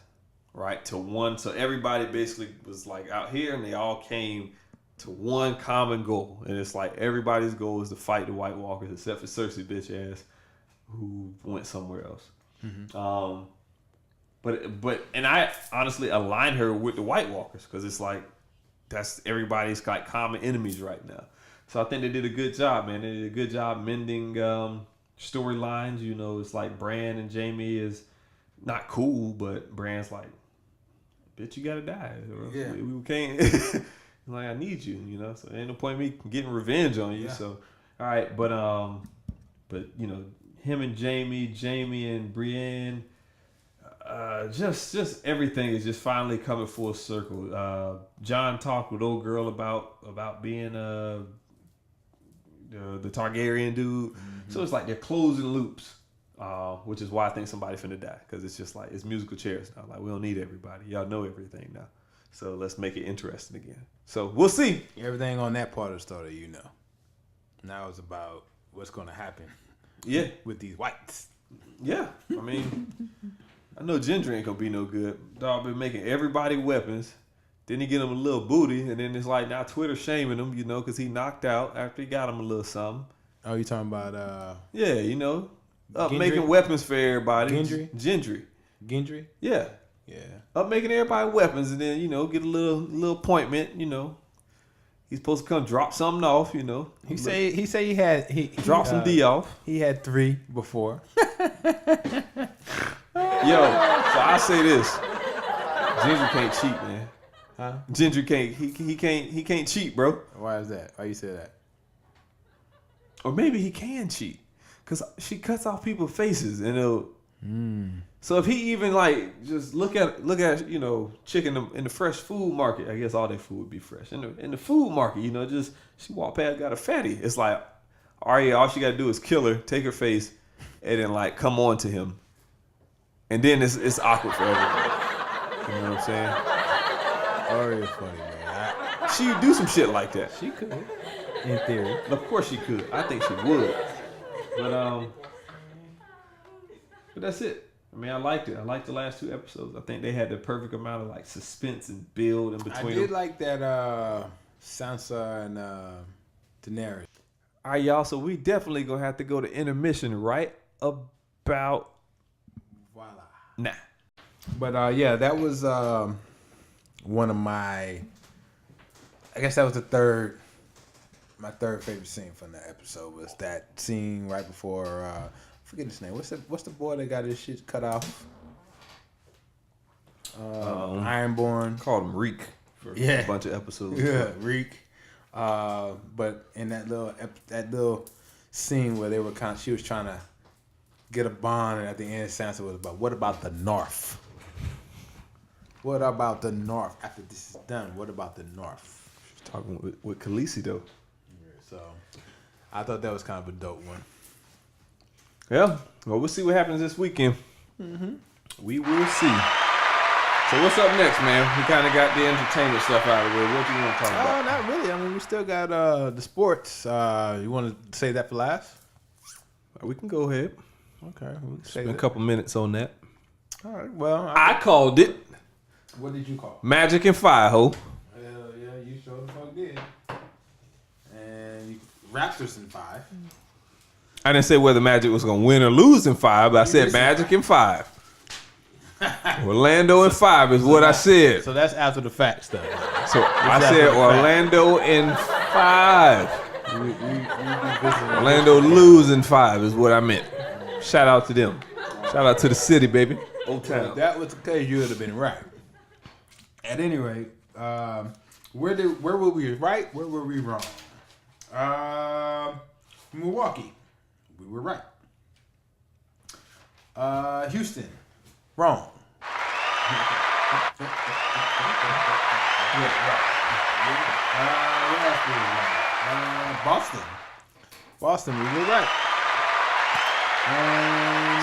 right, to one. So everybody basically was like out here, and they all came to one common goal, and it's like everybody's goal is to fight the White Walkers, except for Cersei bitch ass, who went somewhere else. Mm-hmm. But I honestly align her with the White Walkers because it's like that's everybody's like common enemies right now. So I think they did a good job, man. They did a good job mending storylines. You know, it's like Bran and Jaime is not cool, but Bran's like, bitch, you gotta die.
Yeah.
We can't. Like, I need you, you know. So ain't no point in me getting revenge on you. Yeah. So all right, but you know, him and Jamie and Brienne. Just everything is just finally coming full circle. John talked with old girl about being the Targaryen dude. Mm-hmm. So it's like they're closing loops, which is why I think somebody finna die, because it's just like it's musical chairs now. Like, we don't need everybody. Y'all know everything now. So let's make it interesting again. So we'll see.
Everything on that part of the story, you know. Now it's about what's going to happen.
Yeah,
with these whites.
Yeah, I mean. I know Gendry ain't gonna be no good. Dog been making everybody weapons. Then he get him a little booty, and then it's like now Twitter shaming him, you know, because he knocked out after he got him a little something.
Oh, you talking about?
Yeah, you know, up
Gendry?
making weapons for everybody.
Gendry.
Yeah.
Yeah.
Up making everybody weapons, and then you know get a little appointment. You know, he's supposed to come drop something off. You know,
he say he
dropped some D off.
He had 3 before.
Yo, so I say this: Gendry can't cheat, man.
Huh?
Gendry can't. He can't cheat, bro.
Why is that? Why you say that?
Or maybe he can cheat, cause she cuts off people's faces, and it'll. So if he even like just look at you know chicken in the fresh food market, I guess all their food would be fresh. In the food market, you know, just she walk past, got a fatty. It's like Arya, all she got to do is kill her, take her face, and then like come on to him. And then it's awkward for everybody. You know what I'm saying?
Arya's funny, man.
She would do some shit like that.
She could, in theory.
Of course she could. I think she would. But that's it. I mean, I liked it. I liked the last 2 episodes. I think they had the perfect amount of like suspense and build in between.
I did like that Sansa and Daenerys.
All right, y'all. So we definitely gonna have to go to intermission right about. Nah.
But yeah, that was one of my. I guess that was my third favorite scene from the episode was that scene right before. I forget his name. What's the boy that got his shit cut off? Ironborn.
Called him Reek for a bunch of episodes.
Yeah, Reek. But in that little scene where she was trying to get a bond, and at the end, Sansa was about, what about the North? What about the North? After this is done, what about the North?
She's talking with Khaleesi, though.
Yeah, so, I thought that was kind of a dope one.
Yeah, well, we'll see what happens this weekend. Mm-hmm. We will see. So what's up next, man? We kind of got the entertainment stuff out of the way. What do you want to talk about?
Not really. I mean, we still got the sports. You want to say that for last?
We can go ahead.
Okay. We can
spend a couple minutes on that.
All right. Well,
I called it.
What did you call?
Magic and Fire, ho.
Hell yeah, you sure the fuck did. And Raptors in 5.
I didn't say whether Magic was going to win or lose in 5, but I said Magic in 5. Orlando in 5 is what I said.
So that's after the fact stuff.
So I said Orlando in 5. Orlando losing 5 is what I meant. Shout out to them. Shout out to the city, baby. Old town.
If that was the case, you would have been right. At any rate, where were we right? Where were we wrong? Milwaukee, we were right. Houston. Wrong. Boston. Boston, we were right.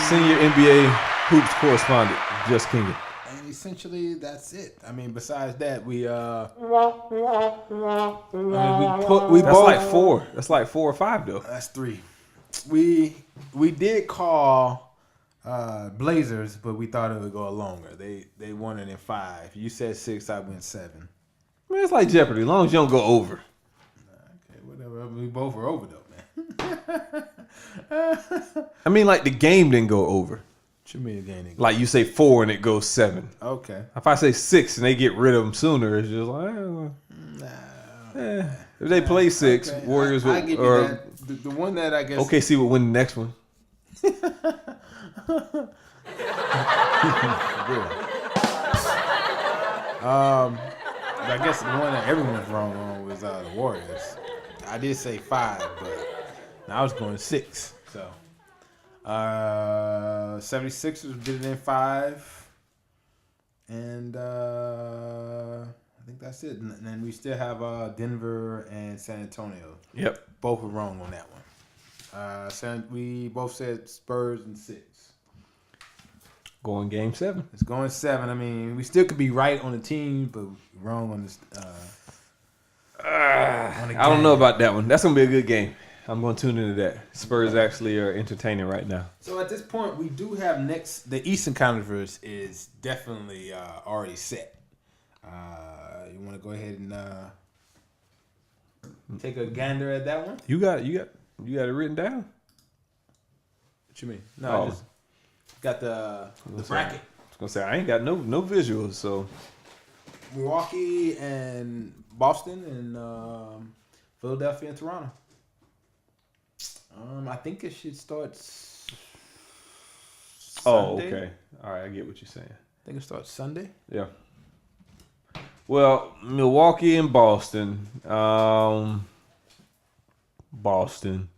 Senior NBA hoops correspondent, Just Kingdom.
And essentially, that's it. I mean, besides that, we
That's
both
like 4. That's like 4 or 5 though.
That's 3. We did call Blazers, but we thought it would go longer. They won it in 5. You said 6, I went 7.
I mean, it's like Jeopardy. As long as you don't go over.
Okay, whatever. We both were over though, man.
I mean, like the game didn't go over.
What you mean the game didn't go?
Like you say 4 and it goes 7.
Okay.
If I say 6 and they get rid of them sooner, it's just like, if they play 6,
okay.
Warriors
I
will.
give you that. The one that I guess.
OKC will win the next one.
I guess the one that everyone's wrong on was the Warriors. I did say 5, but I was going 6. So 76ers did it in 5. And I think that's it. And then we still have Denver and San Antonio.
Yep.
Both were wrong on that one. We both said Spurs and 6.
Going game 7.
It's going 7. I mean, we still could be right on the team, but wrong on this.
I don't know about that one. That's going to be a good game. I'm going to tune into that. Spurs actually are entertaining right now.
So at this point, we do have next. The Eastern Conference is definitely already set. You want to go ahead and take a gander at that one?
You got it written down?
What you mean? No, I just got the bracket.
I was gonna say I ain't got no visuals, so
Milwaukee and Boston and Philadelphia and Toronto. I think it should start Sunday.
Oh, okay. All right, I get what you're saying.
I think it starts Sunday.
Yeah. Well, Milwaukee and Boston. Boston.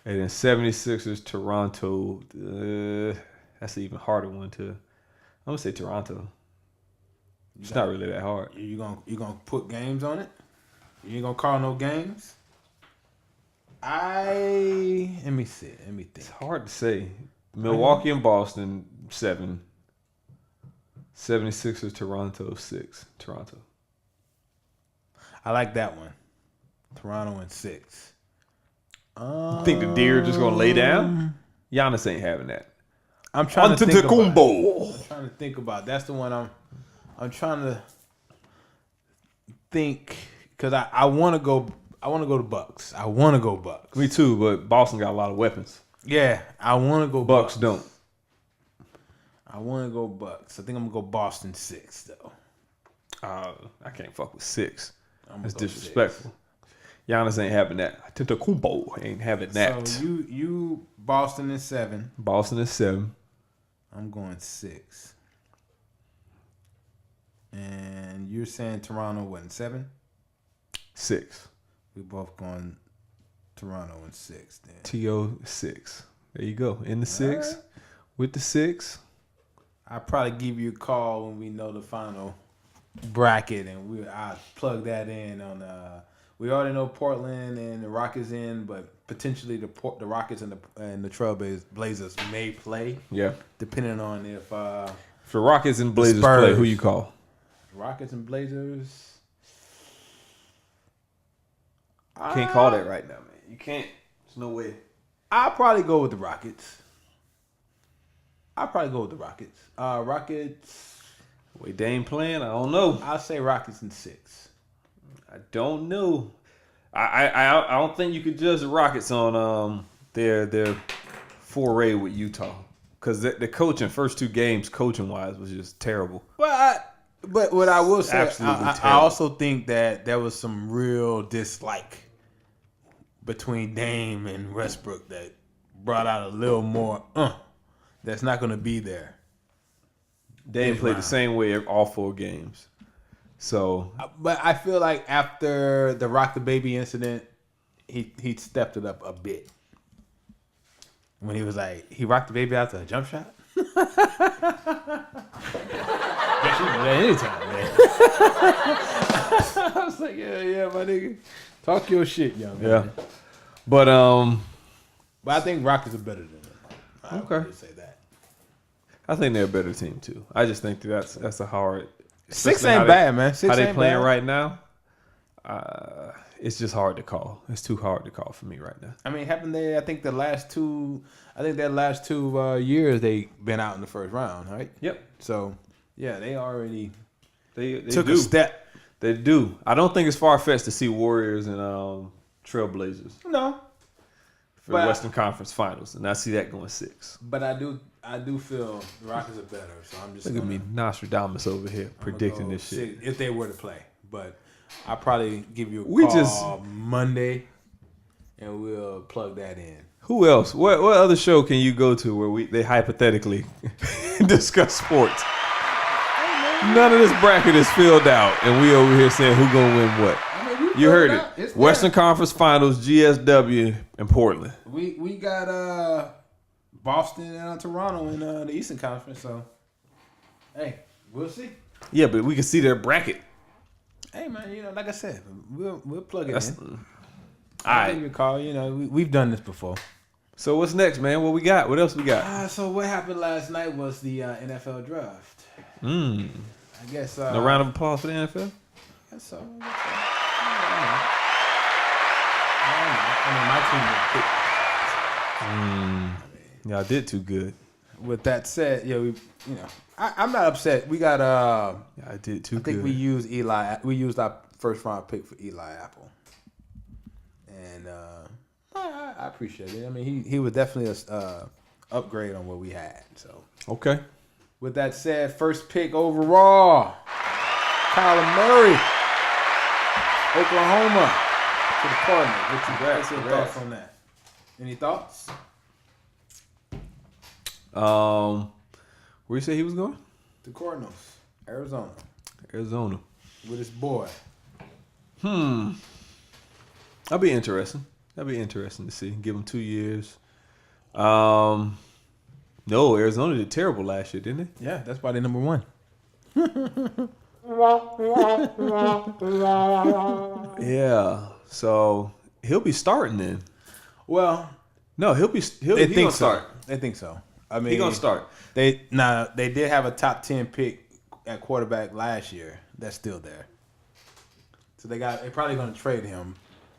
And then 76ers, Toronto. That's an even harder one to. I'm gonna say Toronto. It's not really that hard.
You gonna put games on it? You ain't gonna call no games? Let me see. Let me think.
It's hard to say. Milwaukee and Boston 7. 76ers, Toronto 6. Toronto.
I like that one. Toronto and 6.
Think the Deer just gonna lay down? Giannis ain't having that.
I'm trying to think about.
I'm
trying to think about. That's the one I'm trying to think because I want to go. I want to go to Bucks. I want to go Bucks.
Me too, but Boston got a lot of weapons.
Yeah, I want to go
Bucks don't.
I want to go Bucks. I think I'm gonna go Boston 6 though.
I can't fuck with 6. That's
go
disrespectful. 6. Giannis ain't having that. Antetokounmpo ain't having that.
So you Boston is 7.
Boston is 7.
I'm going 6. And you're saying Toronto wasn't 7?
6.
We both going Toronto in 6 then.
TO 6. There you go. In the 6. Right. With the 6.
I'll probably give you a call when we know the final bracket and I'll plug that in on we already know Portland and the Rockets in, but potentially the Rockets and the Trailblazers may play.
Yeah.
Depending on if the
Rockets and Blazers play, who you call?
Rockets and Blazers.
Can't call that right now, man. You can't. There's no way.
I'll probably go with the Rockets. Rockets.
The way Dame playing, I don't know.
I'll say Rockets in 6.
I don't know. I don't think you could judge the Rockets on their foray with Utah because the coaching first 2 games coaching wise was just terrible.
But what I will say, I also think that there was some real dislike between Dame and Westbrook that brought out a little more. That's not going to be there.
Dame played the same way all 4 games. So,
but I feel like after the Rock the Baby incident, he stepped it up a bit. when he was like, he rocked the baby out to a jump shot. Guess you can do that anytime, man. I was like, yeah, my nigga. Talk your shit, young man.
Yeah. But
I think Rockets are better than them. I would say that.
I think they're a better team too. I just think that's a hard.
6 ain't bad, man. 6
how they
ain't
playing
bad.
right now? It's just hard to call. It's too hard to call for me right now.
I mean, haven't they? I think their last two years they been out in the first round, right?
Yep.
So yeah, they already
They
took
do.
a step.
They do. I don't think it's far fetched to see Warriors and Trailblazers
No,
for the Western Conference Finals, and I see that going 6.
but I do feel the Rockets are better. So I'm just
Look at me, Nostradamus over here predicting this shit.
if they were to play. But I'll probably give you a
We
call
just-
Monday, and we'll plug that in.
Who else? What other show can you go to where they hypothetically discuss sports? None of this bracket is filled out, and we over here saying who gonna win what. You heard it. Western Conference Finals, GSW, and Portland.
We got Boston and Toronto in the Eastern Conference. So hey, we'll see.
Yeah, but we can see their bracket.
Hey man, like I said, we'll plug it in.
All right.
You call, we've done this before.
So what's next, man? What we got? What else we got?
So what happened last night was the NFL draft. I guess.
A round of applause for the NFL.
Guess so. I mean, my team.
Y'all did too good.
With that said, I'm not upset. We got
I did too
I think
good.
we used Eli. We used our first round pick for Eli Apple, and I appreciate it. I mean, he was definitely a upgrade on what we had. So
Okay.
with that said, first pick overall, Kyler Murray, Oklahoma to the Cardinals. What's your thoughts on that? Any thoughts?
Where you say he was going?
The Cardinals, Arizona,
Arizona.
with his boy.
That'd be interesting. That'd be interesting to see. Give him 2 years. No, Arizona did terrible last year, didn't they?
Yeah, that's why they're number one.
Yeah. So he'll be starting then.
Well,
No, he'll
they
he
think
gonna
so.
start.
They think so. I mean,
He gonna start.
They did have a top 10 pick at quarterback last year. That's still there. So they're probably gonna trade him.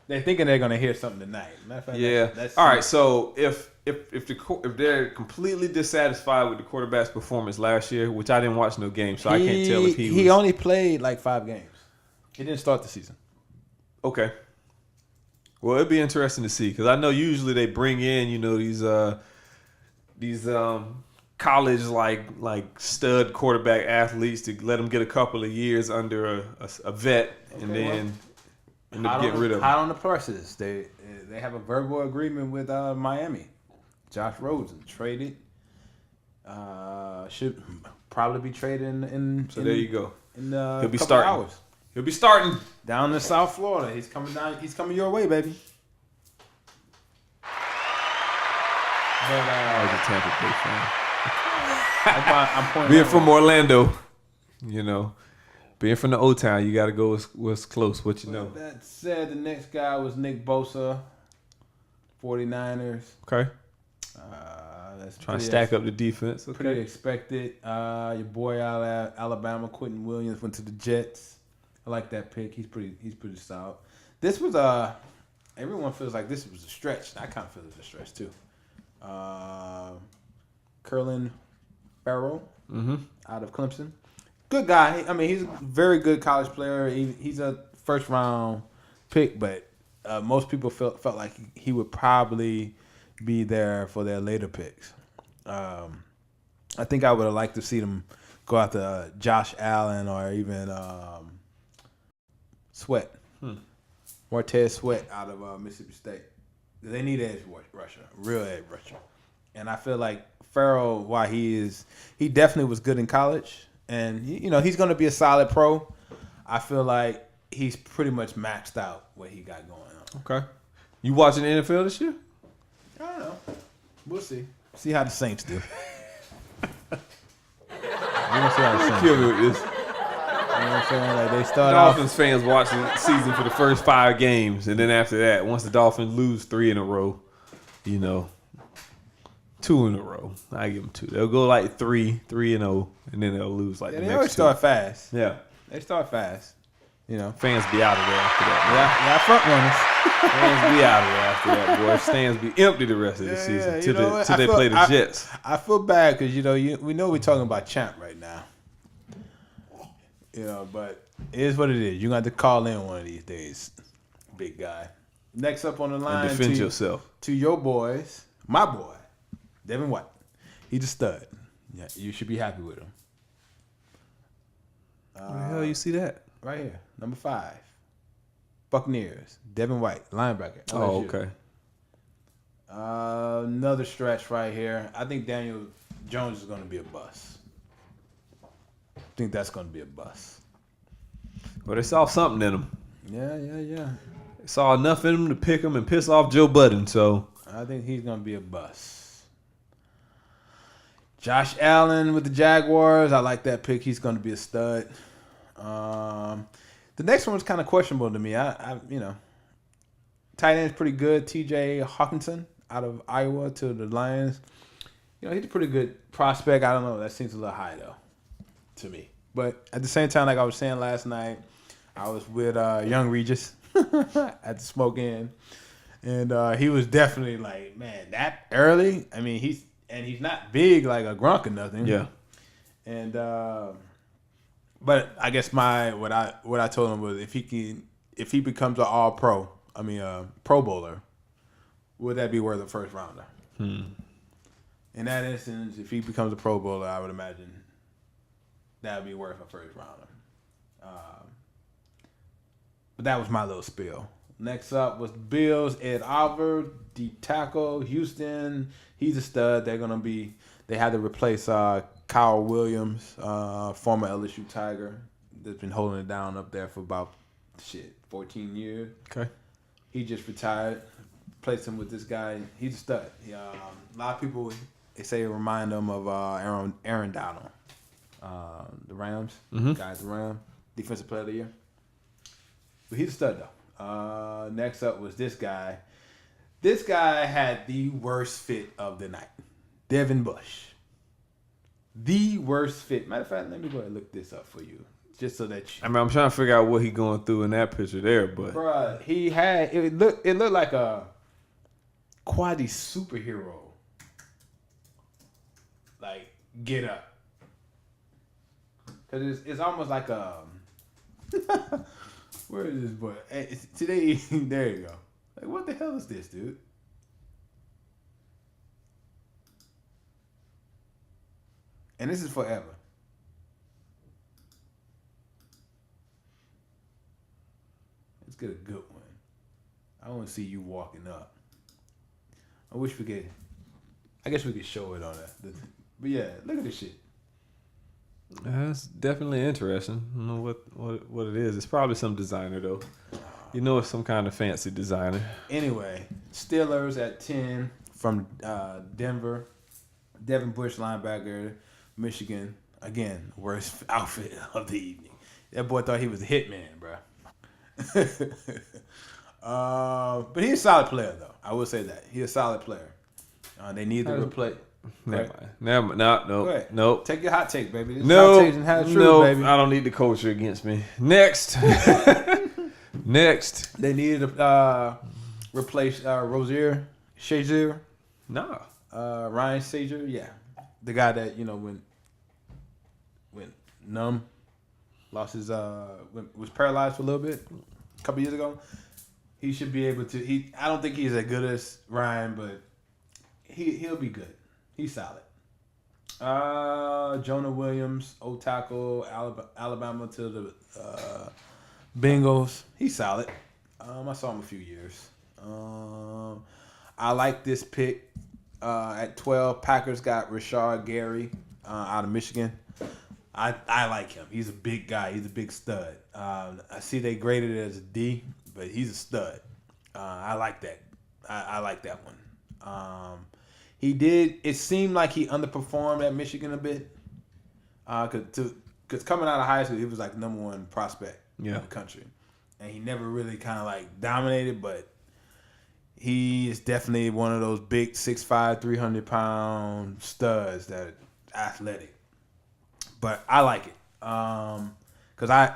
They're thinking they're gonna hear something tonight. Matter of fact,
Yeah.
that's
All right. So if they're completely dissatisfied with the quarterback's performance last year, which I didn't watch no game, so I can't tell if he was
only played like 5 games. He didn't start the season.
okay. Well, it'd be interesting to see because I know usually they bring in these college like stud quarterback athletes to let them get a couple of years under a vet and then get rid of them.
Hot on the presses. They have a verbal agreement with Miami. Josh Rosen traded. Should probably be traded in.
So there you go.
In
He'll be
couple
starting.
hours.
He'll be starting.
Down in South Florida. He's coming down. He's coming your way, baby. But
I was a Tampa Bay fan.
I'm pointing
Being
out
from Orlando, being from the O-Town, you got to go what's close, what you know.
With that said, the next guy was Nick Bosa, 49ers.
Okay.
That's
Trying to stack up the defense.
Pretty
Okay.
expected. Your boy out of Alabama, Quentin Williams, went to the Jets. I like that pick. He's pretty solid. This was everyone feels like this was a stretch. I kind of feel it's a stretch too. Curlin Farrell out of Clemson. Good guy. I mean, he's a very good college player. He's a first round pick, but most people felt like he would probably be there for their later picks. I think I would have liked to see them go after Josh Allen or even Sweat. Martez Sweat out of Mississippi State. They need edge rusher, real edge rusher. And I feel like Farrell, while he definitely was good in college, and he's going to be a solid pro. I feel like he's pretty much maxed out what he got going on.
Okay. You watching the NFL this year?
I don't know. We'll see. See how the Saints do. We're gonna see how the Saints
Kill
do.
me with this.
You know what I'm saying? Like they start
Dolphins
off.
fans watch the season for the first 5 games, and then after that, once the Dolphins lose 3 in a row, 2 in a row, I give them 2. They'll go like 3-0, and then they'll lose like
Yeah,
the
they
next
always
2.
start fast.
Yeah,
They start fast. You know.
fans be out of there after that.
Yeah, front runners.
Fans be out of there after that, boy. Stands be empty the rest of the season
you
till
know what?
they play the Jets.
I feel bad because we know we're talking about Champ right now. But it is what it is. You're gonna have to call in one of these days, big guy. Next up on the line,
And defend yourself.
to your boys, my boy, Devin White. He's a stud. Yeah, you should be happy with him.
Where the hell you see that?
Right here, number 5, Buccaneers, Devin White, linebacker.
Oh,
LSU.
okay.
Another stretch right here. I think Daniel Jones is going to be a bust. I think that's going to be a bust.
Well, they saw something in him.
Yeah.
They saw enough in him to pick him and piss off Joe Budden. So
I think he's going to be a bust. Josh Allen with the Jaguars. I like that pick. He's going to be a stud. The next one was kind of questionable to me. Tight end's pretty good. T.J. Hawkinson out of Iowa to the Lions. He's a pretty good prospect. I don't know. That seems a little high, though, to me. But at the same time, like I was saying last night, I was with young Regis at the Smoke Inn. And he was definitely like, man, that early? I mean, he's not big like a Gronk or nothing.
yeah,
And but I guess what I told him was if he becomes an all pro, Pro Bowler, would that be worth a first rounder? In that instance, if he becomes a Pro Bowler, I would imagine that would be worth a first rounder. But that was my little spiel. Next up was Bills, Ed Oliver, deep tackle, Houston. He's a stud. They had to replace Kyle Williams, former LSU Tiger, that's been holding it down up there for about 14 years.
okay.
He just retired. Placed him with this guy. He's a stud. A lot of people they say remind him of Aaron Donald, the Rams guy at the Rams, defensive player of the year. But he's a stud though. Next up was this guy. This guy had the worst fit of the night. Devin Bush. The worst fit. Matter of fact, let me go ahead and look this up for you. Just so that you...
I'm trying to figure out what he going through in that picture there, but
Bruh, he had... It looked like a quasi superhero. Like, get up. Because it's almost like a... Where is this boy? Hey, today, there you go. Like, what the hell is this, dude? And this is forever. Let's get a good one. I want to see you walking up. I wish we could. I guess we could show it on that. But yeah, look at this shit.
that's definitely interesting. I don't know what it is. It's probably some designer though. It's some kind of fancy designer.
Anyway, Steelers at 10 from Denver. Devin Bush, linebacker, Michigan. Again, worst outfit of the evening. That boy thought he was a hitman, bro. But he's a solid player, though. I will say that. He's a solid player. They need to replace.
Never mind. No.
Take your hot take, baby. This is
No.
hot takes and hot truth,
No.
baby.
I don't need the culture against me. Next. Next.
They needed to replace Shazier.
Nah.
Ryan Shazier, yeah. The guy that, went numb, lost his, was paralyzed for a little bit, a couple years ago. He should be able to, I don't think he's as good as Ryan, but he'll be good. He's solid. Jonah Williams, old tackle, Alabama to the Bengals. He's solid. I saw him a few years. I like this pick. At 12, Packers got Rashard Gary out of Michigan. I like him. He's a big guy. He's a big stud. I see they graded it as a D, but he's a stud. I like that. I like that one. He did. It seemed like he underperformed at Michigan a bit. Because coming out of high school, he was like #1 prospect in the country, and he never really kind of like dominated. But he is definitely one of those big 6'5", 300-pound studs that are athletic. But I like it because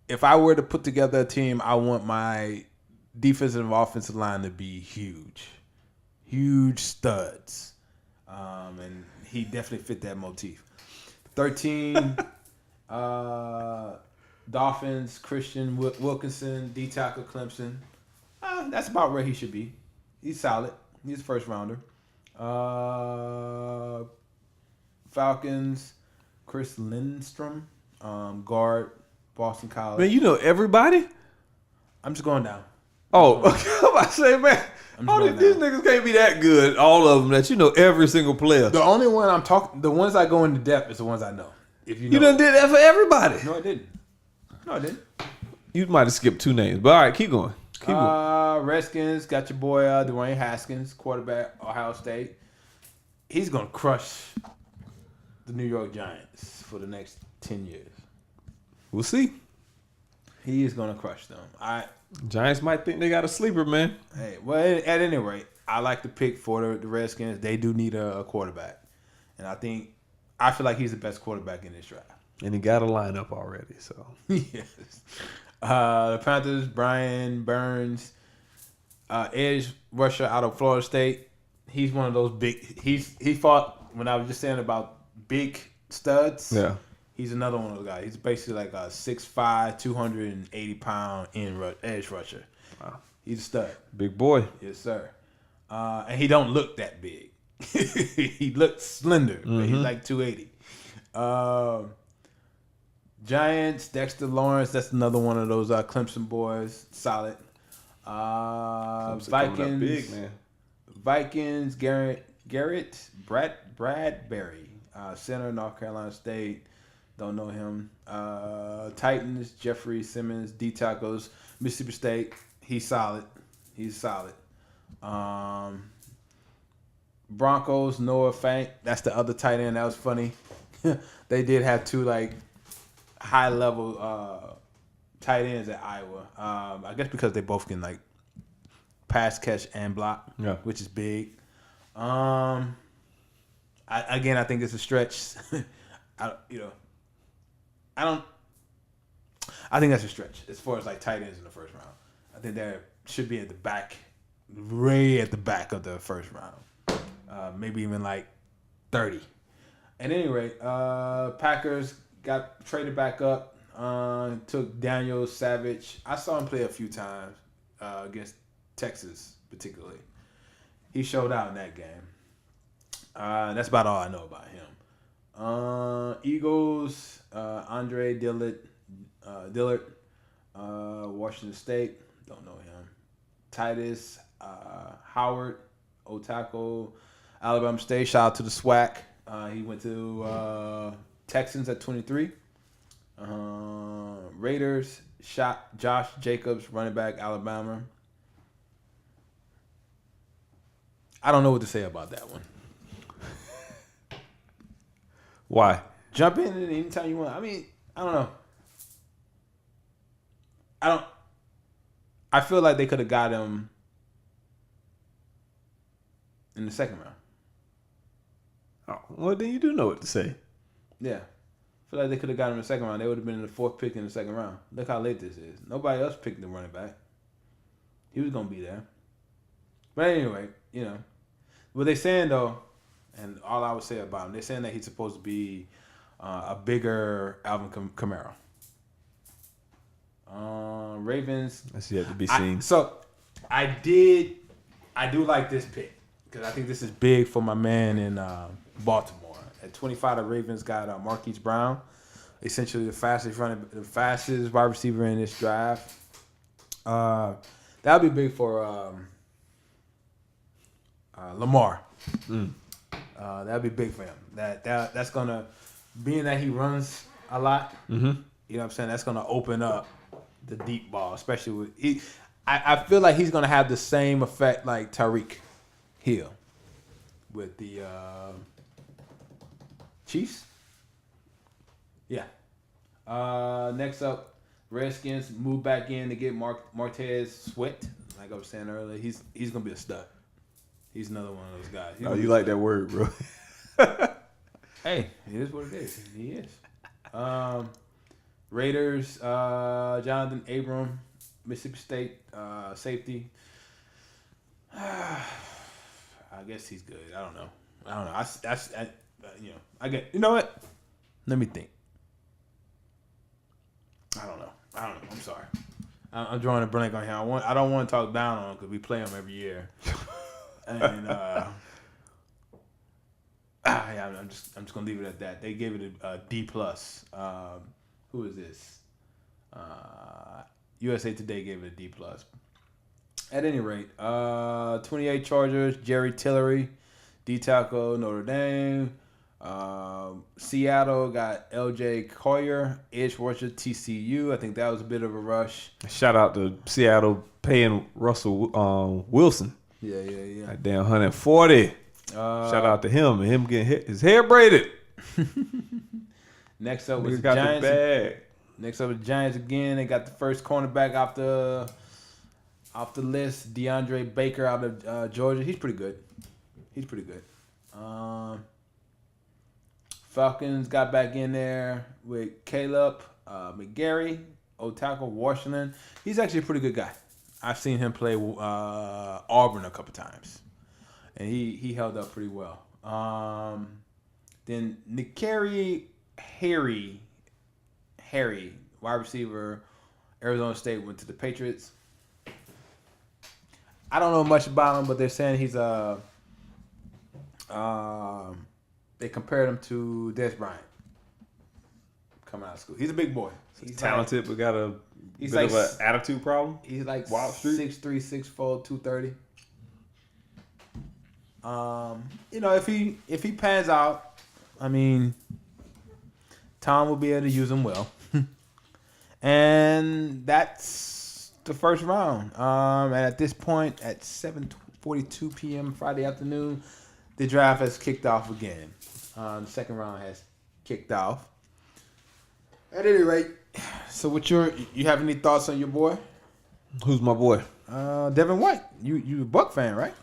if I were to put together a team, I want my defensive and offensive line to be huge studs, and he definitely fit that motif. 13, Dolphins, Christian Wilkinson, D tackle Clemson. That's about where he should be. He's solid. He's a first rounder. Falcons, Chris Lindstrom, guard, Boston College.
Man, you know everybody?
I'm just going down.
I'm about to say, man, these niggas can't be that good, all of them, that you know every single player.
The only one I'm talking, the ones I go into depth is the ones I know. If you know.
You done did that for everybody.
No, I didn't.
You might have skipped 2 names, but all right, keep going.
Redskins, got your boy Dwayne Haskins, quarterback, Ohio State. He's going to crush the New York Giants for the next 10 years.
We'll see.
He is going to crush them.
Giants might think they got a sleeper, man.
Hey, well, at any rate, I like the pick for the Redskins. They do need a quarterback. And I feel like he's the best quarterback in this draft.
And he got a lineup already, so.
Yes. The Panthers, Brian Burns, edge rusher out of Florida State. He's one of those big. He fought when I was just saying about big studs.
Yeah.
He's another one of those guys. He's basically like a 6'5", 280-pound edge rusher.
Wow.
He's a stud.
Big boy.
Yes, sir. And he don't look that big. He looks slender, but he's like 280. Giants, Dexter Lawrence. That's another one of those Clemson boys. Solid. Vikings.
Big, man.
Vikings. Garrett Bradbury, center, North Carolina State. Don't know him. Titans. Jeffrey Simmons, D tackles, Mississippi State. He's solid. Broncos. Noah Fant. That's the other tight end. That was funny. They did have 2 like high level tight ends at Iowa. I guess because they both can like pass, catch, and block, which is big. I think it's a stretch. I think that's a stretch as far as like tight ends in the first round. I think that should be at the back, way at the back of the first round. Maybe even like 30. At any rate, Packers got traded back up. Took Daniel Savage. I saw him play a few times against Texas, particularly. He showed out in that game. That's about all I know about him. Eagles, Andre Dillard, Washington State. Don't know him. Titus Howard, Otaco, Alabama State. Shout out to the SWAC. He went to Texans at 23. Raiders, Josh Jacobs, running back, Alabama. I don't know what to say about that one.
Why?
Jump in anytime you want. I mean, I don't know. I feel like they could have got him in the second round.
Oh, well, then you do know what to say.
Yeah. I feel like they could have got him in the second round. They would have been in the 4th pick in the second round. Look how late this is. Nobody else picked the running back. He was going to be there. But anyway, what they saying, though, and all I would say about him, they're saying that he's supposed to be a bigger Alvin Kamara. Ravens.
That's yet to be seen.
I do like this pick because I think this is big for my man in Baltimore. At 25, the Ravens got Marquise Brown, essentially the fastest wide receiver in this draft. That'll be big for Lamar. That'll be big for him. That's gonna, being that he runs a lot. You know what I'm saying? That's gonna open up the deep ball, especially with I feel like he's gonna have the same effect like Tyreek Hill. with the Chiefs. Yeah. Next up, Redskins move back in to get Martez Sweat. Like I was saying earlier, he's gonna be a stud. He's another one of those guys.
Oh, you like that word, bro?
Hey, it is what it is. He is. Raiders, Jonathan Abram, Mississippi State safety. I guess he's good. I don't know. I get. You know what? Let me think. I don't know. I'm sorry. I'm drawing a blank on him. I don't want to talk down on him because we play him every year. And I'm just gonna leave it at that. They gave it a D plus. Who is this? USA Today gave it a D plus. At any rate, 28 Chargers, Jerry Tillery, D tackle, Notre Dame. Seattle got LJ Collier, edge rusher, TCU. I think that was a bit of a rush.
Shout out to Seattle paying Russell Wilson.
Yeah.
That damn 140. Shout out to him and him getting his hair braided.
Next up was
got
the Giants.
The bag.
Next up, the Giants again. They got the first cornerback off the list, DeAndre Baker out of Georgia. He's pretty good. Falcons got back in there with Caleb McGarry, old tackle, Washington. He's actually a pretty good guy. I've seen him play Auburn a couple times, and he held up pretty well. Then N'Keal Harry, wide receiver, Arizona State, went to the Patriots. I don't know much about him, but they're saying he's they compared him to Des Bryant coming out of school. He's a big boy.
He's talented, but got a bit
like
of an attitude problem.
He's like
Wild Street.
6'3", 6'4", 230. If he pans out, I mean, Tom will be able to use him well. And that's the first round. And at this point, at 7:42 p.m. Friday afternoon, the draft has kicked off again. The second round has kicked off. At any rate, so you have any thoughts on your boy?
Who's my boy?
Devin White. You a Buck fan, right?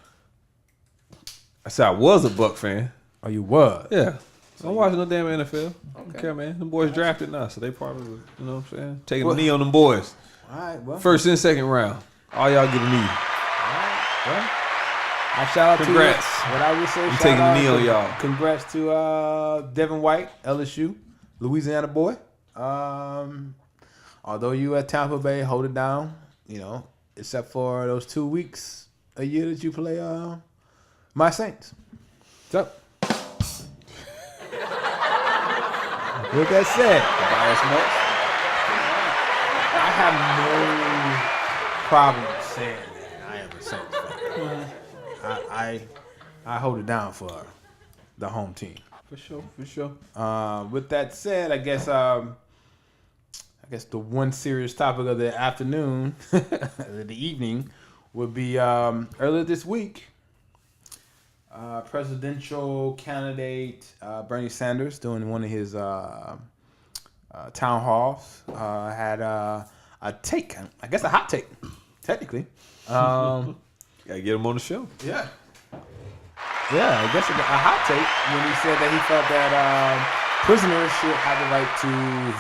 I said I was a Buck fan.
Oh, you was?
Yeah. So I'm watching no damn NFL.
Okay.
Okay, man. Them boys drafted now, so they part of the, you know what I'm saying? Taking a knee on them boys.
All right, well.
First and second round. All y'all get a knee.
All right, well. I shout out
Congrats.
to what I would say.
I'm taking a knee on y'all.
Congrats to Devin White, LSU, Louisiana boy. Although you at Tampa Bay, hold it down, except for those 2 weeks a year that you play my Saints. So, with that said, I have no problem saying that I am a Saints fan. I hold it down for the home team.
For sure.
With that said, I guess the one serious topic of the afternoon, the evening, would be earlier this week. Presidential candidate Bernie Sanders, doing one of his town halls, had a take. I guess a hot take, technically.
Gotta get him on the show.
Yeah. Yeah, I guess a hot take when he said that he felt that prisoners should have the right to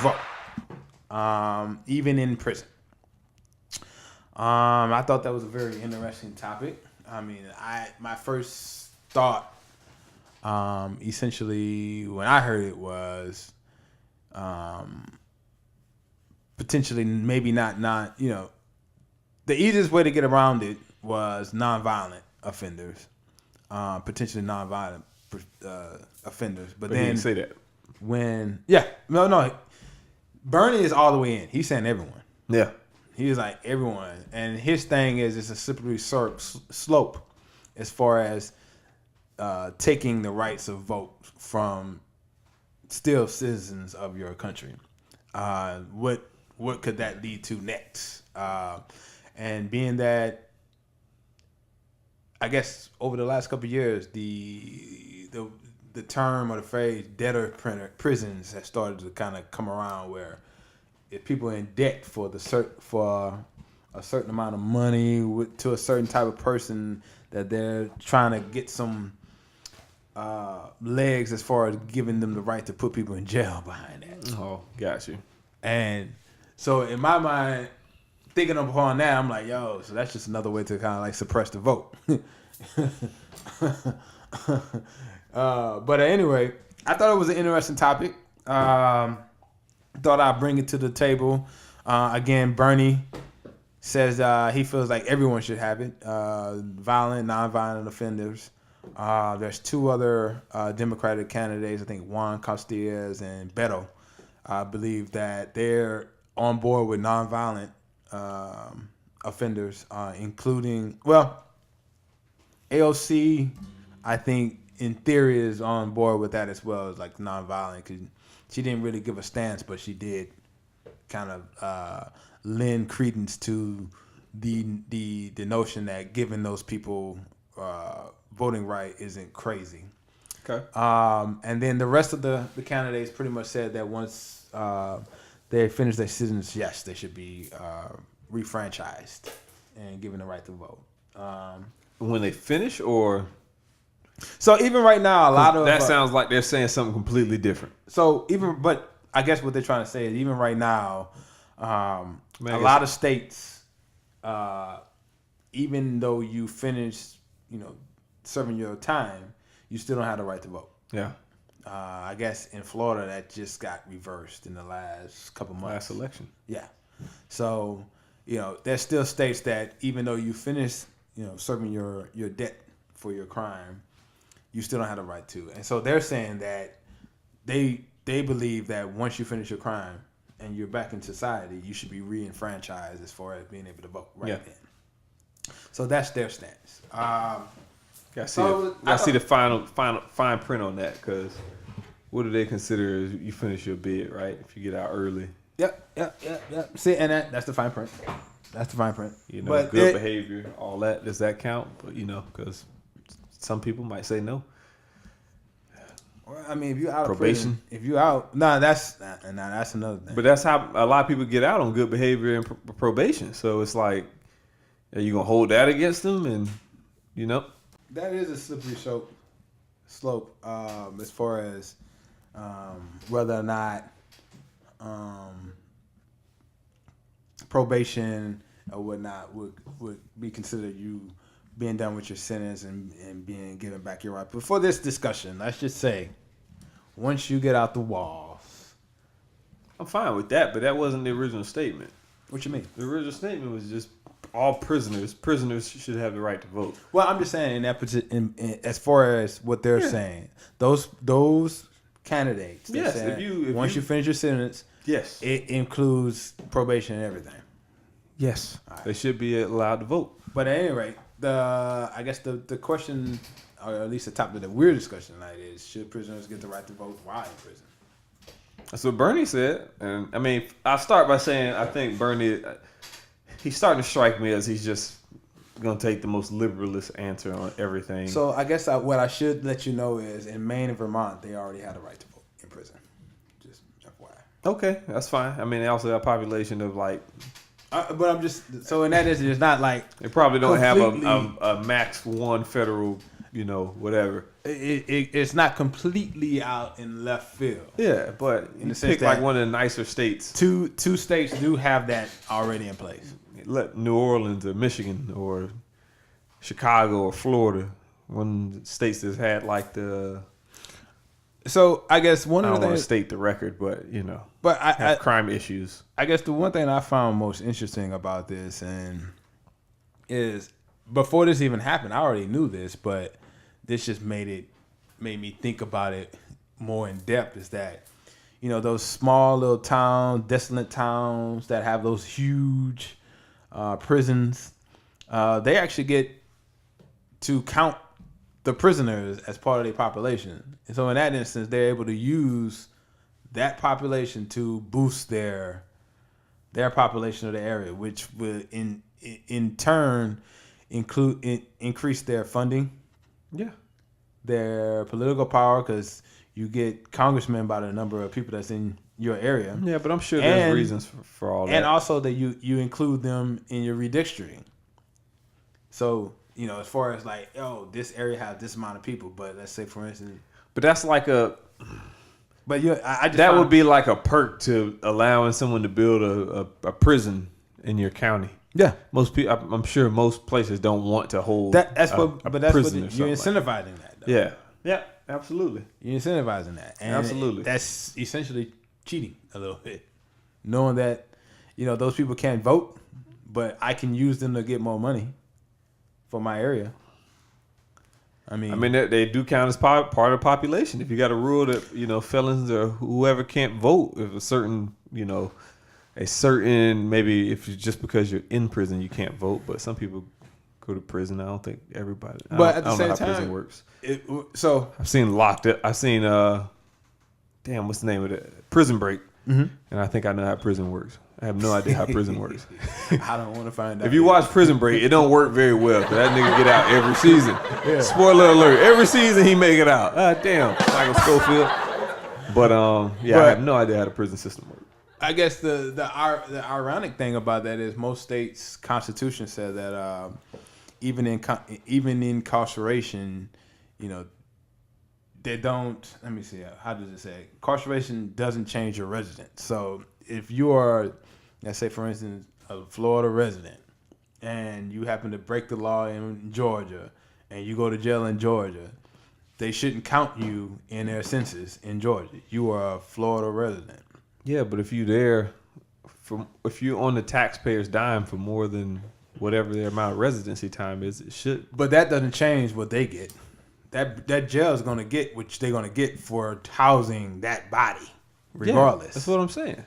vote, even in prison. I thought that was a very interesting topic. I mean, my first thought, essentially, when I heard it was, potentially maybe not, the easiest way to get around it was nonviolent offenders. Potentially nonviolent offenders, but then
he didn't say that.
Bernie is all the way in. He's saying everyone.
Yeah,
he's like everyone, and his thing is it's a slippery slope as far as taking the rights of vote from still citizens of your country. What could that lead to next? And being that I guess over the last couple of years, the term or the phrase debtor prisons has started to kind of come around, where if people are in debt for a certain amount of money to a certain type of person, that they're trying to get some legs as far as giving them the right to put people in jail behind that.
Oh, got you.
And so in my mind, thinking upon that, I'm like, yo, so that's just another way to kind of like suppress the vote. But anyway, I thought it was an interesting topic. Thought I'd bring it to the table. Again, Bernie says he feels like everyone should have it. Violent, non-violent offenders. There's two other Democratic candidates, I think Juan Castillas and Beto. I believe that they're on board with non-violent offenders, including, AOC, I think, in theory, is on board with that as well, as like non-violent, because she didn't really give a stance, but she did kind of lend credence to the notion that giving those people voting right isn't crazy.
Okay.
And then the rest of the candidates pretty much said that once they finish their sentence, yes, they should be refranchised and given the right to vote.
When they finish, or
so even right now, a lot of
that sounds like they're saying something completely different.
But I guess what they're trying to say is even right now, a lot of states, even though you finish, serving your time, you still don't have the right to vote.
Yeah.
I guess in Florida that just got reversed in the last couple months.
Last election.
Yeah. So, there's still states that even though you finish, serving your debt for your crime, you still don't have the right to. And so they're saying that they believe that once you finish your crime and you're back in society, you should be re-enfranchised as far as being able to vote then. So that's their stance.
I see the final fine print on that, because what do they consider as you finish your bid, right? If you get out early.
Yep. See, and that's the fine print. That's the fine print.
But good behavior, all that. Does that count? But because some people might say no.
Well, I mean, if you're out
probation,
of prison, if you out, that's another thing.
But that's how a lot of people get out on good behavior and probation. So it's like, are you gonna hold that against them? And
that is a slippery slope as far as whether or not probation or whatnot would be considered you being done with your sentence and being given back your right. But for this discussion, let's just say, once you get out the walls,
I'm fine with that. But that wasn't the original statement.
What you mean?
The original statement was just all prisoners should have the right to vote.
Well, I'm just saying in that position, as far as what they're saying, those candidates.
Yes,
once you finish your sentence,
yes,
it includes probation and everything.
Yes, right. They should be allowed to vote.
But at any rate, I guess the question, or at least the topic that we're discussing tonight, is should prisoners get the right to vote while in prison?
That's what Bernie said, and I mean, I'll start by saying I think Bernie, he's starting to strike me as he's just going to take the most liberalist answer on everything.
So I guess what I should let you know is in Maine and Vermont, they already had a right to vote in prison. Just FYI.
Okay, that's fine. I mean, they also have a population of like...
but I'm just... So in that instance, it's not like...
They probably don't have a max one federal, whatever.
It's not completely out in left field.
Yeah, but in the sense pick like one of the nicer states.
Two states do have that already in place.
Let New Orleans or Michigan or Chicago or Florida, one of the states that's had like the.
So I guess one of the
I don't want
things,
to state the record, but
but
have crime issues.
I guess the one thing I found most interesting about this is before this even happened, I already knew this, but this just made me think about it more in depth. Is that those small little towns, desolate towns that have those huge prisons, they actually get to count the prisoners as part of their population. And so in that instance, they're able to use that population to boost their population of the area, which will in turn increase their funding,
Yeah.
their political power, because you get congressmen by the number of people that's in your area.
Yeah, but I'm sure there's reasons for all that.
And also that you include them in your redistricting. So, as far as like, this area has this amount of people, but let's say, for instance.
But that's like a.
But I just
that would be like a perk to allowing someone to build a prison in your county.
Yeah.
Most people, I'm sure most places don't want to hold
that's
a
what
prison or
you're
something
incentivizing
like
that. Though.
Yeah. Yeah, absolutely.
You're incentivizing that. And
absolutely.
That's essentially cheating a little bit. Knowing that, those people can't vote, but I can use them to get more money for my area. I mean,
they do count as part of the population. If you got a rule that, felons or whoever can't vote, if a certain, maybe if you just because you're in prison, you can't vote, but some people go to prison. I don't think everybody.
But at the same
know how
time,
prison works.
So
I've seen locked up. I've seen what's the name of it? Prison Break.
Mm-hmm.
And I think I know how prison works. I have no idea how prison works.
I don't want to find out.
If you watch Prison Break, it don't work very well because that nigga get out every season. Yeah. Spoiler alert! Every season he make it out. Damn, Michael Scofield. But I have no idea how the prison system works.
I guess the ironic thing about that is most states' constitution says that even in incarceration, they don't. Let me see. How does it say? Incarceration doesn't change your residence. So if you are, let's say, for instance, a Florida resident, and you happen to break the law in Georgia, and you go to jail in Georgia, they shouldn't count you in their census in Georgia. You are a Florida resident.
Yeah, but if you're on the taxpayer's dime for more than whatever their amount of residency time is, it should.
But that doesn't change what they get. That jail is going to get what they're going to get for housing that body, regardless.
Yeah, that's what I'm saying.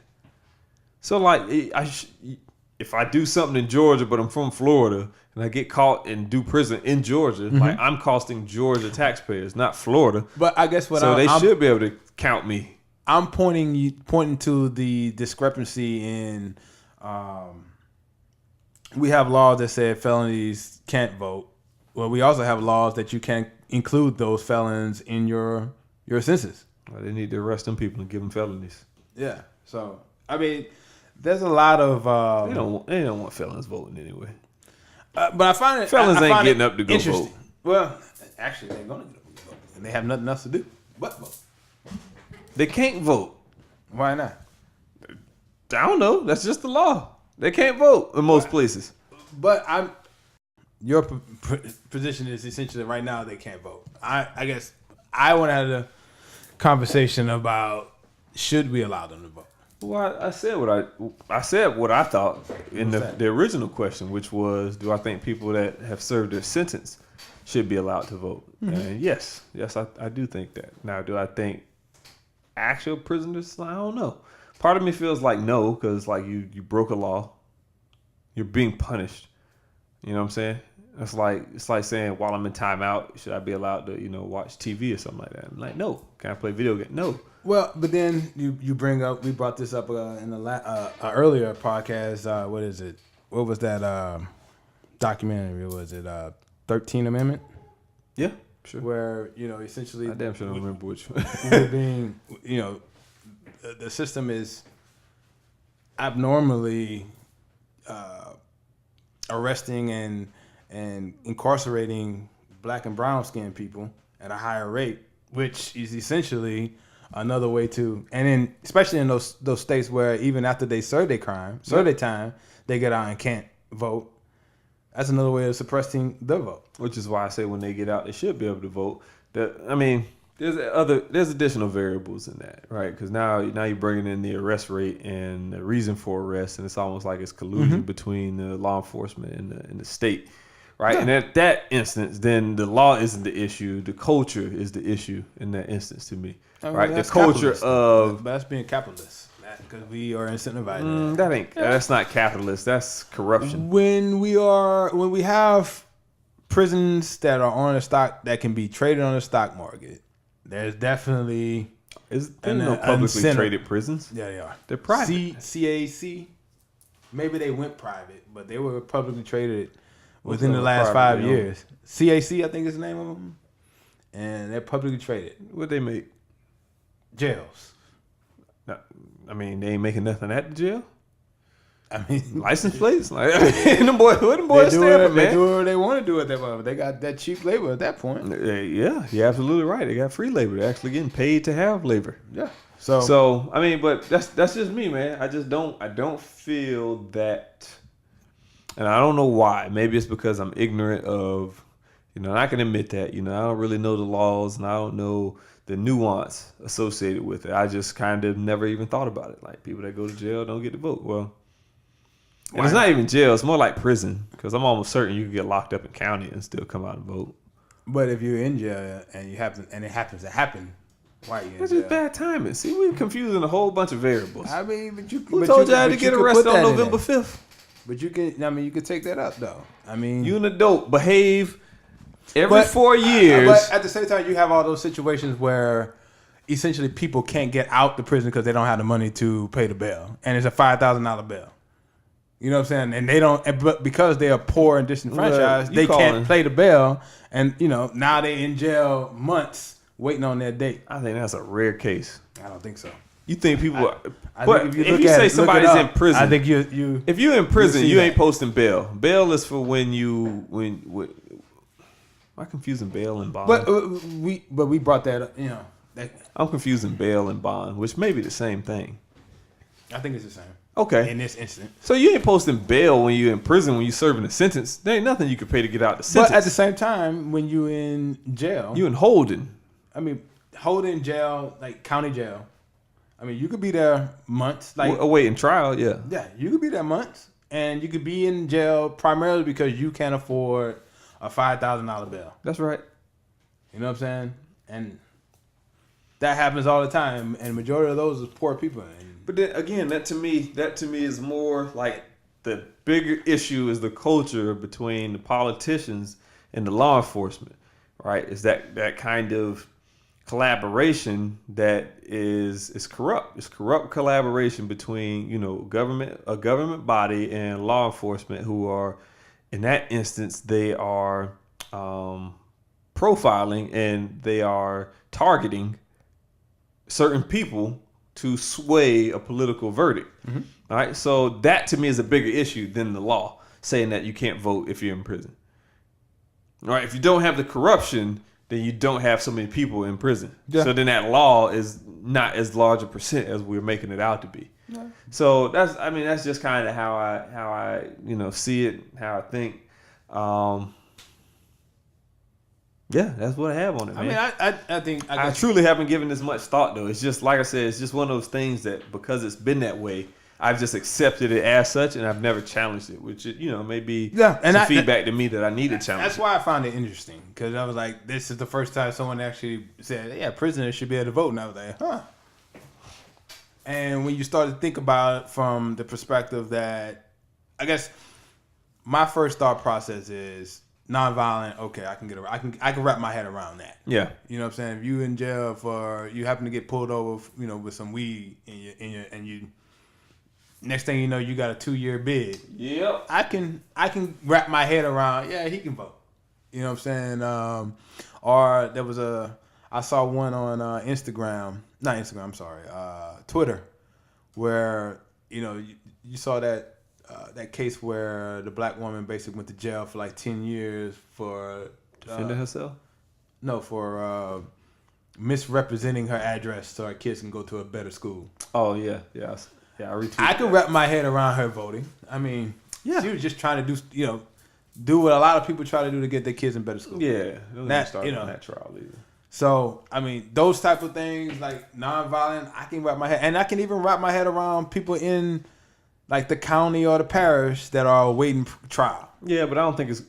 So, like, if I do something in Georgia, but I'm from Florida, and I get caught and do prison in Georgia,
Mm-hmm.
like I'm costing Georgia taxpayers, not Florida.
But I guess
they should be able to count me.
I'm pointing to the discrepancy in. We have laws that say felonies can't vote. Well, we also have laws that you can't include those felons in your census.
Well, they need to arrest them people and give them felonies.
Yeah. So there's a lot of
they don't want felons voting anyway.
But I find it
felons ain't getting up to go vote.
Well, actually, they're going to get up to vote, and they have nothing else to do but vote.
They can't vote.
Why not?
I don't know. That's just the law. They can't vote in most places.
But your position is essentially right now they can't vote. I guess I want to have a conversation about should we allow them to vote.
Well, I said what I thought in the original question, which was, do I think people that have served their sentence should be allowed to vote? Mm-hmm. And yes, I do think that. Now, do I think actual prisoners? I don't know. Part of me feels like no, because like you broke a law, you're being punished. You know what I'm saying? It's like saying while I'm in timeout, should I be allowed to watch TV or something like that? I'm like, no. Can I play video game? No.
Well, but then you bring up, we brought this up in the earlier podcast. What is it? What was that documentary? Was it 13th Amendment?
Yeah, sure.
Where essentially
I damn sure don't remember which one.
we're being the system is abnormally arresting and incarcerating black and brown skinned people at a higher rate, which is essentially another way to, and then especially in those states where even after they serve their time, they get out and can't vote. That's another way of suppressing the vote.
Which is why I say when they get out, they should be able to vote. There's additional variables in that, right? Because now you're bringing in the arrest rate and the reason for arrest, and it's almost like it's collusion between the law enforcement and the state, right? Yeah. And at that instance, then the law isn't the issue; the culture is the issue in that instance to me, right? The culture of
that's being capitalist, because we are incentivizing
that's not capitalist. That's corruption.
When we have prisons that are on the stock that can be traded on the stock market. There's definitely
no publicly traded prisons.
Yeah, they are.
They're private.
CAC, maybe they went private, but they were publicly traded within the last 5 years. CAC, I think is the name of them, and they're publicly traded.
What they make?
Jails.
I mean, they ain't making nothing at the jail.
I mean,
License plates, like them boys stamping, man.
They do what they want to do at that moment. They got that cheap labor at that point.
Yeah, you're absolutely right. They got free labor. They're actually getting paid to have labor.
Yeah.
So I mean, but that's just me, man. I don't feel that, and I don't know why. Maybe it's because I'm ignorant of, and I can admit that, I don't really know the laws and I don't know the nuance associated with it. I just kind of never even thought about it. Like, people that go to jail don't get to vote. Well. And it's not even jail. It's more like prison, because I'm almost certain you can get locked up in county and still come out and vote.
But if you're in jail and it happens to happen, why are you in
That's
jail?
just bad timing. See, we're confusing a whole bunch of variables.
I mean,
Who told y'all to get arrested on November 5th?
But you could take that up though. I mean,
you an adult, behave every 4 years.
But at the same time, you have all those situations where essentially people can't get out the prison because they don't have the money to pay the bail, and it's a $5,000 bail. You know what I'm saying? And they don't, but because they are poor and disenfranchised, they can't pay the bail. And, now they in jail months waiting on their date.
I think that's a rare case.
I don't think so.
You think people
but
if you say somebody's in prison,
I think you
if you're in prison, you ain't posting bail. Bail is for when am I confusing bail and bond?
But we brought that up,
I'm confusing bail and bond, which may be the same thing.
I think it's the same.
Okay.
In this instant.
So you ain't posting bail when you're in prison, when you're serving a sentence. There ain't nothing you can pay to get out the sentence.
But at the same time, when you in jail.
You in holding.
I mean, holding jail, like county jail. I mean, you could be there months. Like
awaiting trial, yeah.
Yeah, you could be there months. And you could be in jail primarily because you can't afford a $5,000 bail.
That's right.
You know what I'm saying? And that happens all the time. And the majority of those is poor people.
But then again, that to me is more like the bigger issue is the culture between the politicians and the law enforcement, right? Is that kind of collaboration that is corrupt. It's corrupt collaboration between, a government body and law enforcement, who are, in that instance, they are profiling and they are targeting certain people to sway a political verdict. Mm-hmm. All right. So that to me is a bigger issue than the law saying that you can't vote if you're in prison. All right. If you don't have the corruption, then you don't have so many people in prison. Yeah. So then that law is not as large a percent as we're making it out to be. Yeah. So that's just kind of how I see it, how I think. Yeah, that's what I have on it, man.
I think
I truly haven't given this much thought, though. It's just, like I said, it's just one of those things that because it's been that way, I've just accepted it as such, and I've never challenged it, which, may be some feedback to me that I need to challenge.
That's why I found it interesting, because I was like, this is the first time someone actually said, yeah, prisoners should be able to vote. And I was like, huh. And when you start to think about it from the perspective that, I guess, my first thought process is, nonviolent, okay, I can wrap my head around that. Yeah. You know what I'm saying? If you in jail for, you happen to get pulled over, with some weed and you next thing you know, you got a 2-year bid. Yep. I can wrap my head around, yeah, he can vote. You know what I'm saying? Or there was I saw one on Twitter, where, you saw that case where the black woman basically went to jail for like 10 years for
defending herself.
No, for misrepresenting her address so her kids can go to a better school. Oh yeah, yeah, I retweeted. I could wrap my head around her voting. I mean, yeah, she was just trying to do what a lot of people try to do to get their kids in better school. Yeah, not start on that trial either. So I mean, those type of things like nonviolent, I can wrap my head, and I can even wrap my head around people in like the county or the parish that are awaiting trial. Yeah, but I don't think it's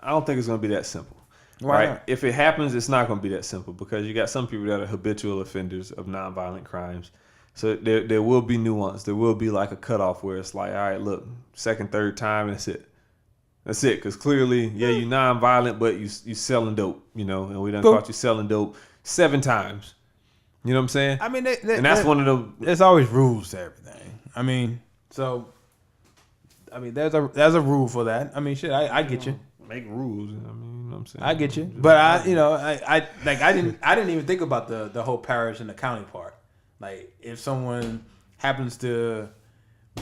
going to be that simple. Why not? If it happens, it's not going to be that simple because you got some people that are habitual offenders of nonviolent crimes. So there will be nuance. There will be like a cutoff where it's like, all right, look, second, third time, that's it. That's it. Because clearly, yeah, you nonviolent, but you selling dope, and we done caught you selling dope 7 times. You know what I'm saying? I mean, and that's one of the. There's always rules to everything. I mean, there's a rule for that. I mean, shit, I get you.
make rules. I mean, you know what I'm saying?
I get you, but I didn't even think about the whole parish and the county part. Like, if someone happens to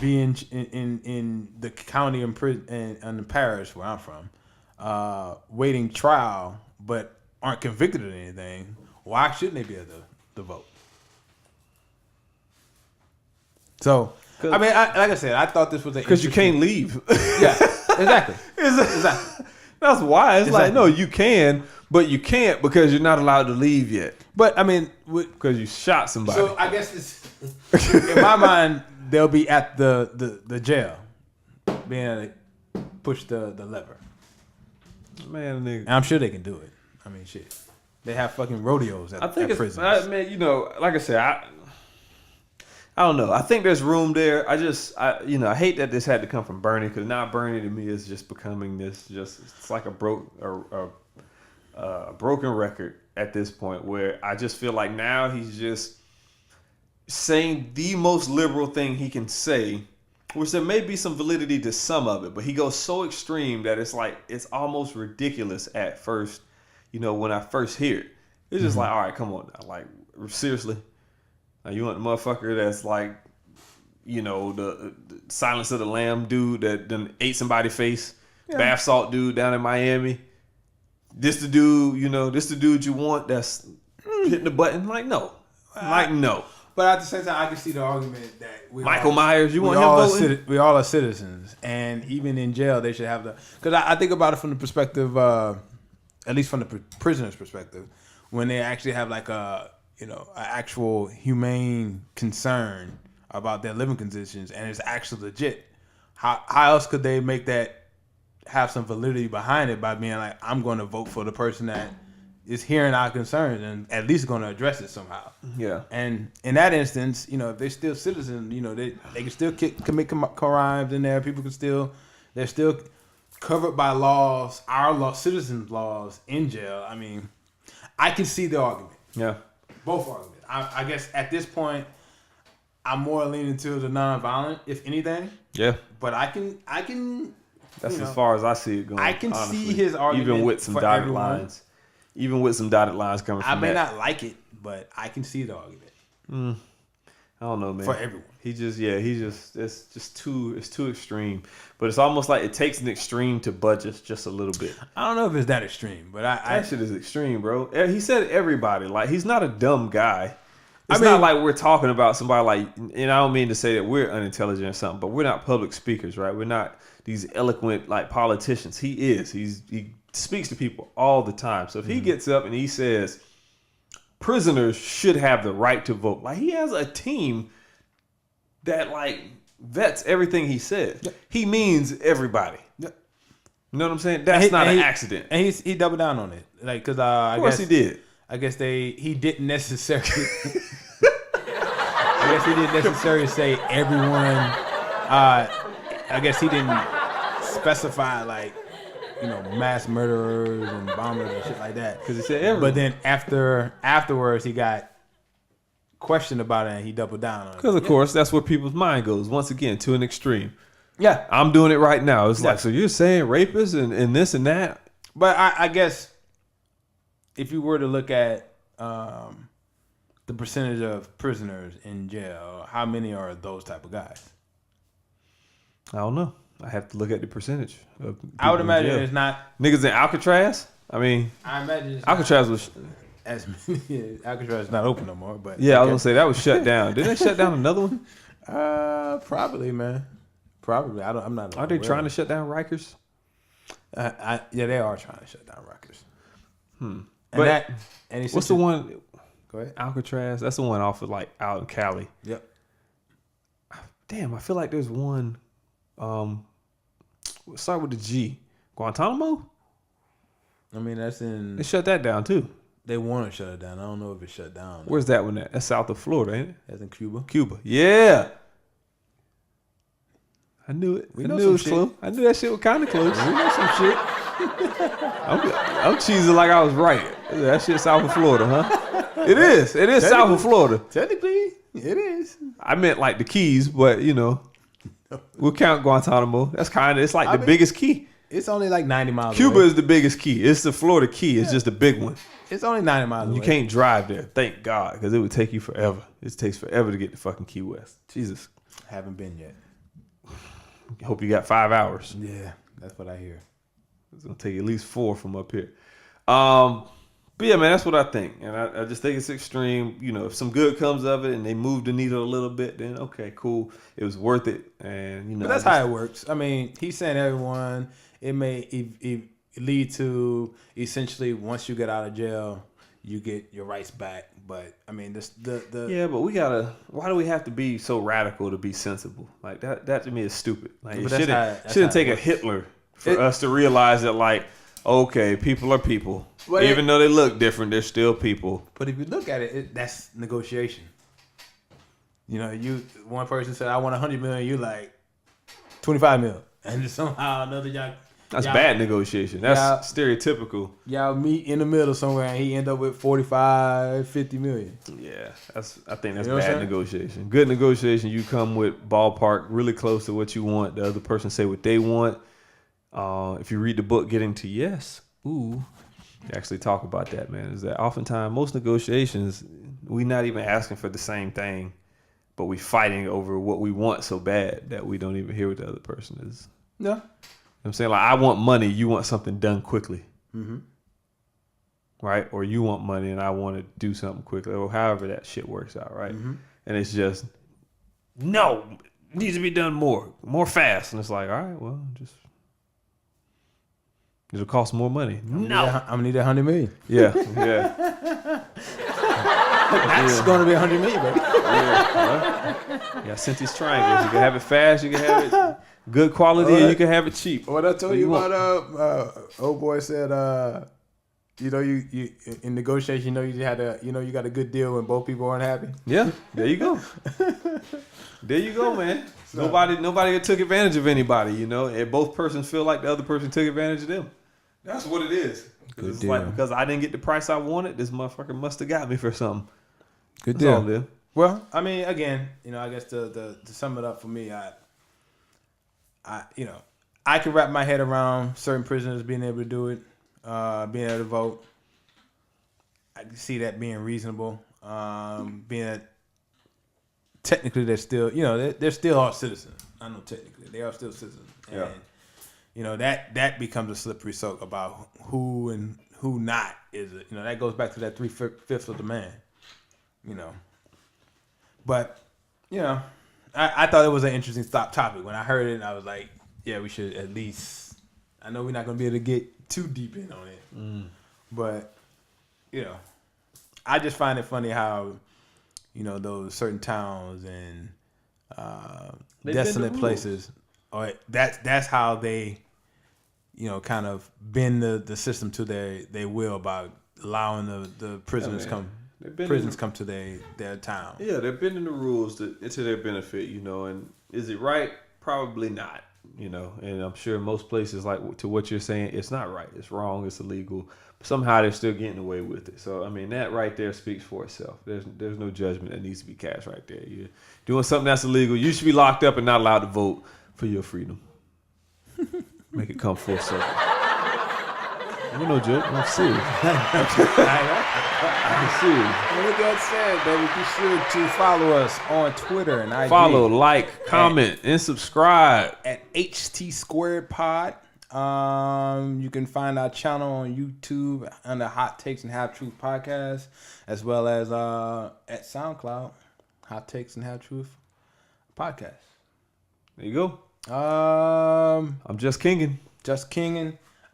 be in the county and prison and the parish where I'm from, waiting trial, but aren't convicted of anything, why shouldn't they be able to vote? So, I mean, like I said, I thought this was
because you can't leave.
Yeah, exactly. Exactly.
That's why it's like, no, you can, but you can't because you're not allowed to leave yet.
But I mean,
because you shot somebody.
So I guess this, in my mind, they'll be at the jail, being able to push the lever.
Man, nigga.
And I'm sure they can do it. I mean, shit, they have fucking rodeos at prisons.
Man, you know, like I said, I don't know. I think there's room there. I hate that this had to come from Bernie, because now Bernie to me is just becoming it's like a broken record at this point, where I just feel like now he's just saying the most liberal thing he can say, which there may be some validity to some of it, but he goes so extreme that it's like, it's almost ridiculous at first, when I first hear it. It's just like, all right, come on now. Like, seriously? Now, you want the motherfucker that's like, the Silence of the Lamb dude that done ate somebody's face, bath salt dude down in Miami. This the dude, this the dude you want that's hitting the button? Like, no. No.
But at the same time, I can see the argument that
Michael Myers, you want him voting?
We all are citizens, and even in jail, they should have because I think about it from the perspective, at least from the prisoner's perspective, when they actually have like an actual humane concern about their living conditions, and it's actually legit. How else could they make that have some validity behind it by being like, I'm going to vote for the person that is hearing our concerns and at least going to address it somehow.
Yeah.
And in that instance, if they're still citizens, they can still commit crimes in there. People they're still covered by laws, citizens' laws in jail. I mean, I can see the argument.
Yeah.
Both arguments. I guess at this point, I'm more leaning to the nonviolent, if anything.
Yeah.
But I can.
That's as far as I see it going.
I can
honestly.
see his argument,
even with some dotted lines. Even with some dotted lines coming from
I may not like it, but I can see the argument.
I don't know, man.
For everyone.
It's too extreme. But it's almost like it takes an extreme to budge just a little bit.
I don't know if it's that extreme, but
that shit is extreme, bro. He said everybody. Like, he's not a dumb guy. It's not like we're talking about somebody like, and I don't mean to say that we're unintelligent or something, but we're not public speakers, right? We're not these eloquent like politicians. He is. He speaks to people all the time. So if he gets up and he says prisoners should have the right to vote, like, he has a team that like vets everything he says. Yep. He means everybody. Yep. You know what I'm saying? That's not an accident.
And he doubled down on it, like, because
of course he did.
I guess he didn't necessarily. I guess he didn't necessarily say everyone. I guess he didn't specify like, mass murderers and bombers and shit like that.
Because he said everyone.
But then afterwards, he got questioned about it and he doubled down on it.
Because of course, that's where people's mind goes once again to an extreme.
Yeah,
I'm doing it right now. It's like, so you're saying rapists and this and that.
But I guess if you were to look at the percentage of prisoners in jail, how many are those type of guys?
I don't know. I have to look at the percentage of people.
I would imagine it's not
niggas in Alcatraz. I
imagine it's
Alcatraz was
as many. Alcatraz is not open no more. But
yeah, I was gonna say that was shut down. Did they shut down another one?
Probably, man. Probably. I'm not.
Are they trying to shut down Rikers?
Yeah, they are trying to shut down Rikers.
But what's the one?
Go ahead.
Alcatraz. That's the one off of like out in Cali.
Yep.
Damn, I feel like there's one. Start with the G. Guantanamo.
I mean, that's in.
They shut that down too.
They want to shut it down. I don't know if it's shut down.
Where's that one at? That's south of Florida, ain't it?
That's in Cuba.
Cuba. Yeah. I knew it.
We
I
know
knew
some
it was
shit.
close. I knew that shit was kind of close.
We know some shit.
I'm cheesing like I was right. That shit south of Florida, huh? It is. It is south of Florida.
Technically, it is.
I meant like the Keys, but we'll count Guantanamo. That's kind of. It's like the biggest key.
It's only like 90 miles
Cuba
away.
is the biggest key. It's the Florida key. It's just a big one.
It's only 90 miles away.
You can't drive there, thank God, because it would take you forever. It takes forever to get to fucking Key West. Jesus.
Haven't been yet.
Hope you got 5 hours.
Yeah, that's what I hear.
It's gonna take at least 4 from up here. But yeah, man, that's what I think, and I just think it's extreme. You know, if some good comes of it and they move the needle a little bit, then okay, cool. It was worth it, and you know.
But that's how it works. I mean, he's saying everyone. It may lead to essentially once you get out of jail, you get your rights back. But I mean,
yeah, but we gotta. Why do we have to be so radical to be sensible? Like that to me is stupid. Like it shouldn't take a Hitler for us to realize that like. Okay, people are people. Well, even though they look different, they're still people.
But if you look at it, that's negotiation. You know, one person said, I want 100 million, you like 25 million. And somehow another
That's bad negotiation. That's stereotypical.
Y'all meet in the middle somewhere and he end up with 45, 50 million.
Yeah, I think that's bad negotiation. Good negotiation, you come with ballpark really close to what you want. The other person say what they want. If you read the book Getting to Yes, you actually talk about that, man. Is that oftentimes most negotiations, we not even asking for the same thing, but we fighting over what we want so bad that we don't even hear what the other person is.
Yeah.
You know what I'm saying? Like, I want money, you want something done quickly. Mm-hmm. Right? Or you want money and I want to do something quickly, or however that shit works out, right? Mm-hmm. And it's just, no, it needs to be done more fast. And it's like, all right, well, just... It'll cost more money.
I'm gonna need 100 million.
Yeah.
That's gonna be 100 million, baby.
You got Cynthia's triangles. You can have it fast. You can have it good quality, and you can have it cheap.
What I told you about old boy said, you in negotiation, you got a good deal when both people aren't happy.
Yeah, there you go. There you go, man. So, nobody took advantage of anybody, you know, and both persons feel like the other person took advantage of them. That's what it is. It's like, because I didn't get the price I wanted, this motherfucker must have got me for something.
Good deal. Well, I mean, again, I guess to sum it up for me, I can wrap my head around certain prisoners being able to do it, being able to vote. I can see that being reasonable. Being that technically they're still, they're still all citizens. I know technically they are still citizens. And, that becomes a slippery slope about who and who not is it. That goes back to that 3/5 of the man. But I thought it was an interesting topic. When I heard it, I was like, yeah, we should at least. I know we're not gonna be able to get too deep in on it, but I just find it funny how those certain towns and desolate places. That's how they, kind of bend the system to their will about allowing the prisoners come to their town.
Yeah, they're bending the rules to their benefit, and is it right? Probably not, and I'm sure most places, like to what you're saying, it's not right, it's wrong, it's illegal. But somehow they're still getting away with it. So I mean, that right there speaks for itself. There's no judgment that needs to be cast right there. You're doing something that's illegal. You should be locked up and not allowed to vote for your freedom. Make it come full circle. You're no joke. I'm serious. I'm serious.
And with that said, baby, be sure to follow us on Twitter and IG.
Follow, like, comment, and subscribe
at HT Squared Pod. You can find our channel on YouTube under Hot Takes and Half Truth Podcast, as well as at SoundCloud, Hot Takes and Half Truth Podcast.
There you go. I'm Just Kingin'.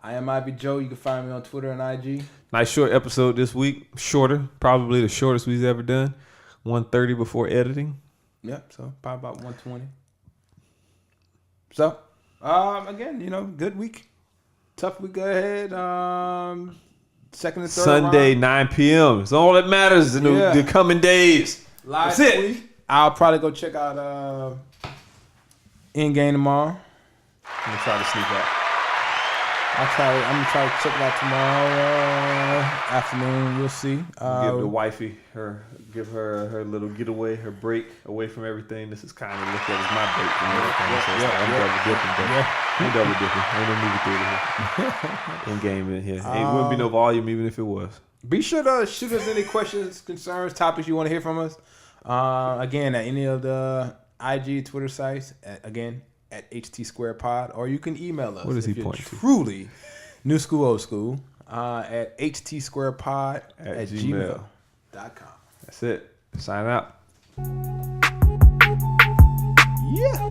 I am Ivy Joe. You can find me on Twitter and IG.
Nice short episode this week. Shorter, probably the shortest we've ever done. 1:30 before editing.
Yep. So probably about 1:20. So again, good week. Tough week ahead. Second and third
Sunday,
round.
9 p.m. It's all that matters in the coming days.
Live
That's
tweet.
it.
I'll probably go check out In-Game tomorrow.
I'm gonna try to sneak out.
I'm gonna try to check it out tomorrow. afternoon. We'll see.
Give the wifey give her little getaway, her break away from everything. This is kind of looked at as my break from everything. I'm double dipping. Ain't no movie theater here. In game in here. Ain't wouldn't be no volume even if it was.
Be sure to shoot us any questions, concerns, topics you want to hear from us. Again, at any of the IG, Twitter sites. At HT Square Pod, or you can email us.
What is he
if you're
pointing to?
Truly new school, old school. At htsquarepod@gmail.com.
That's it. Sign out.
Yeah.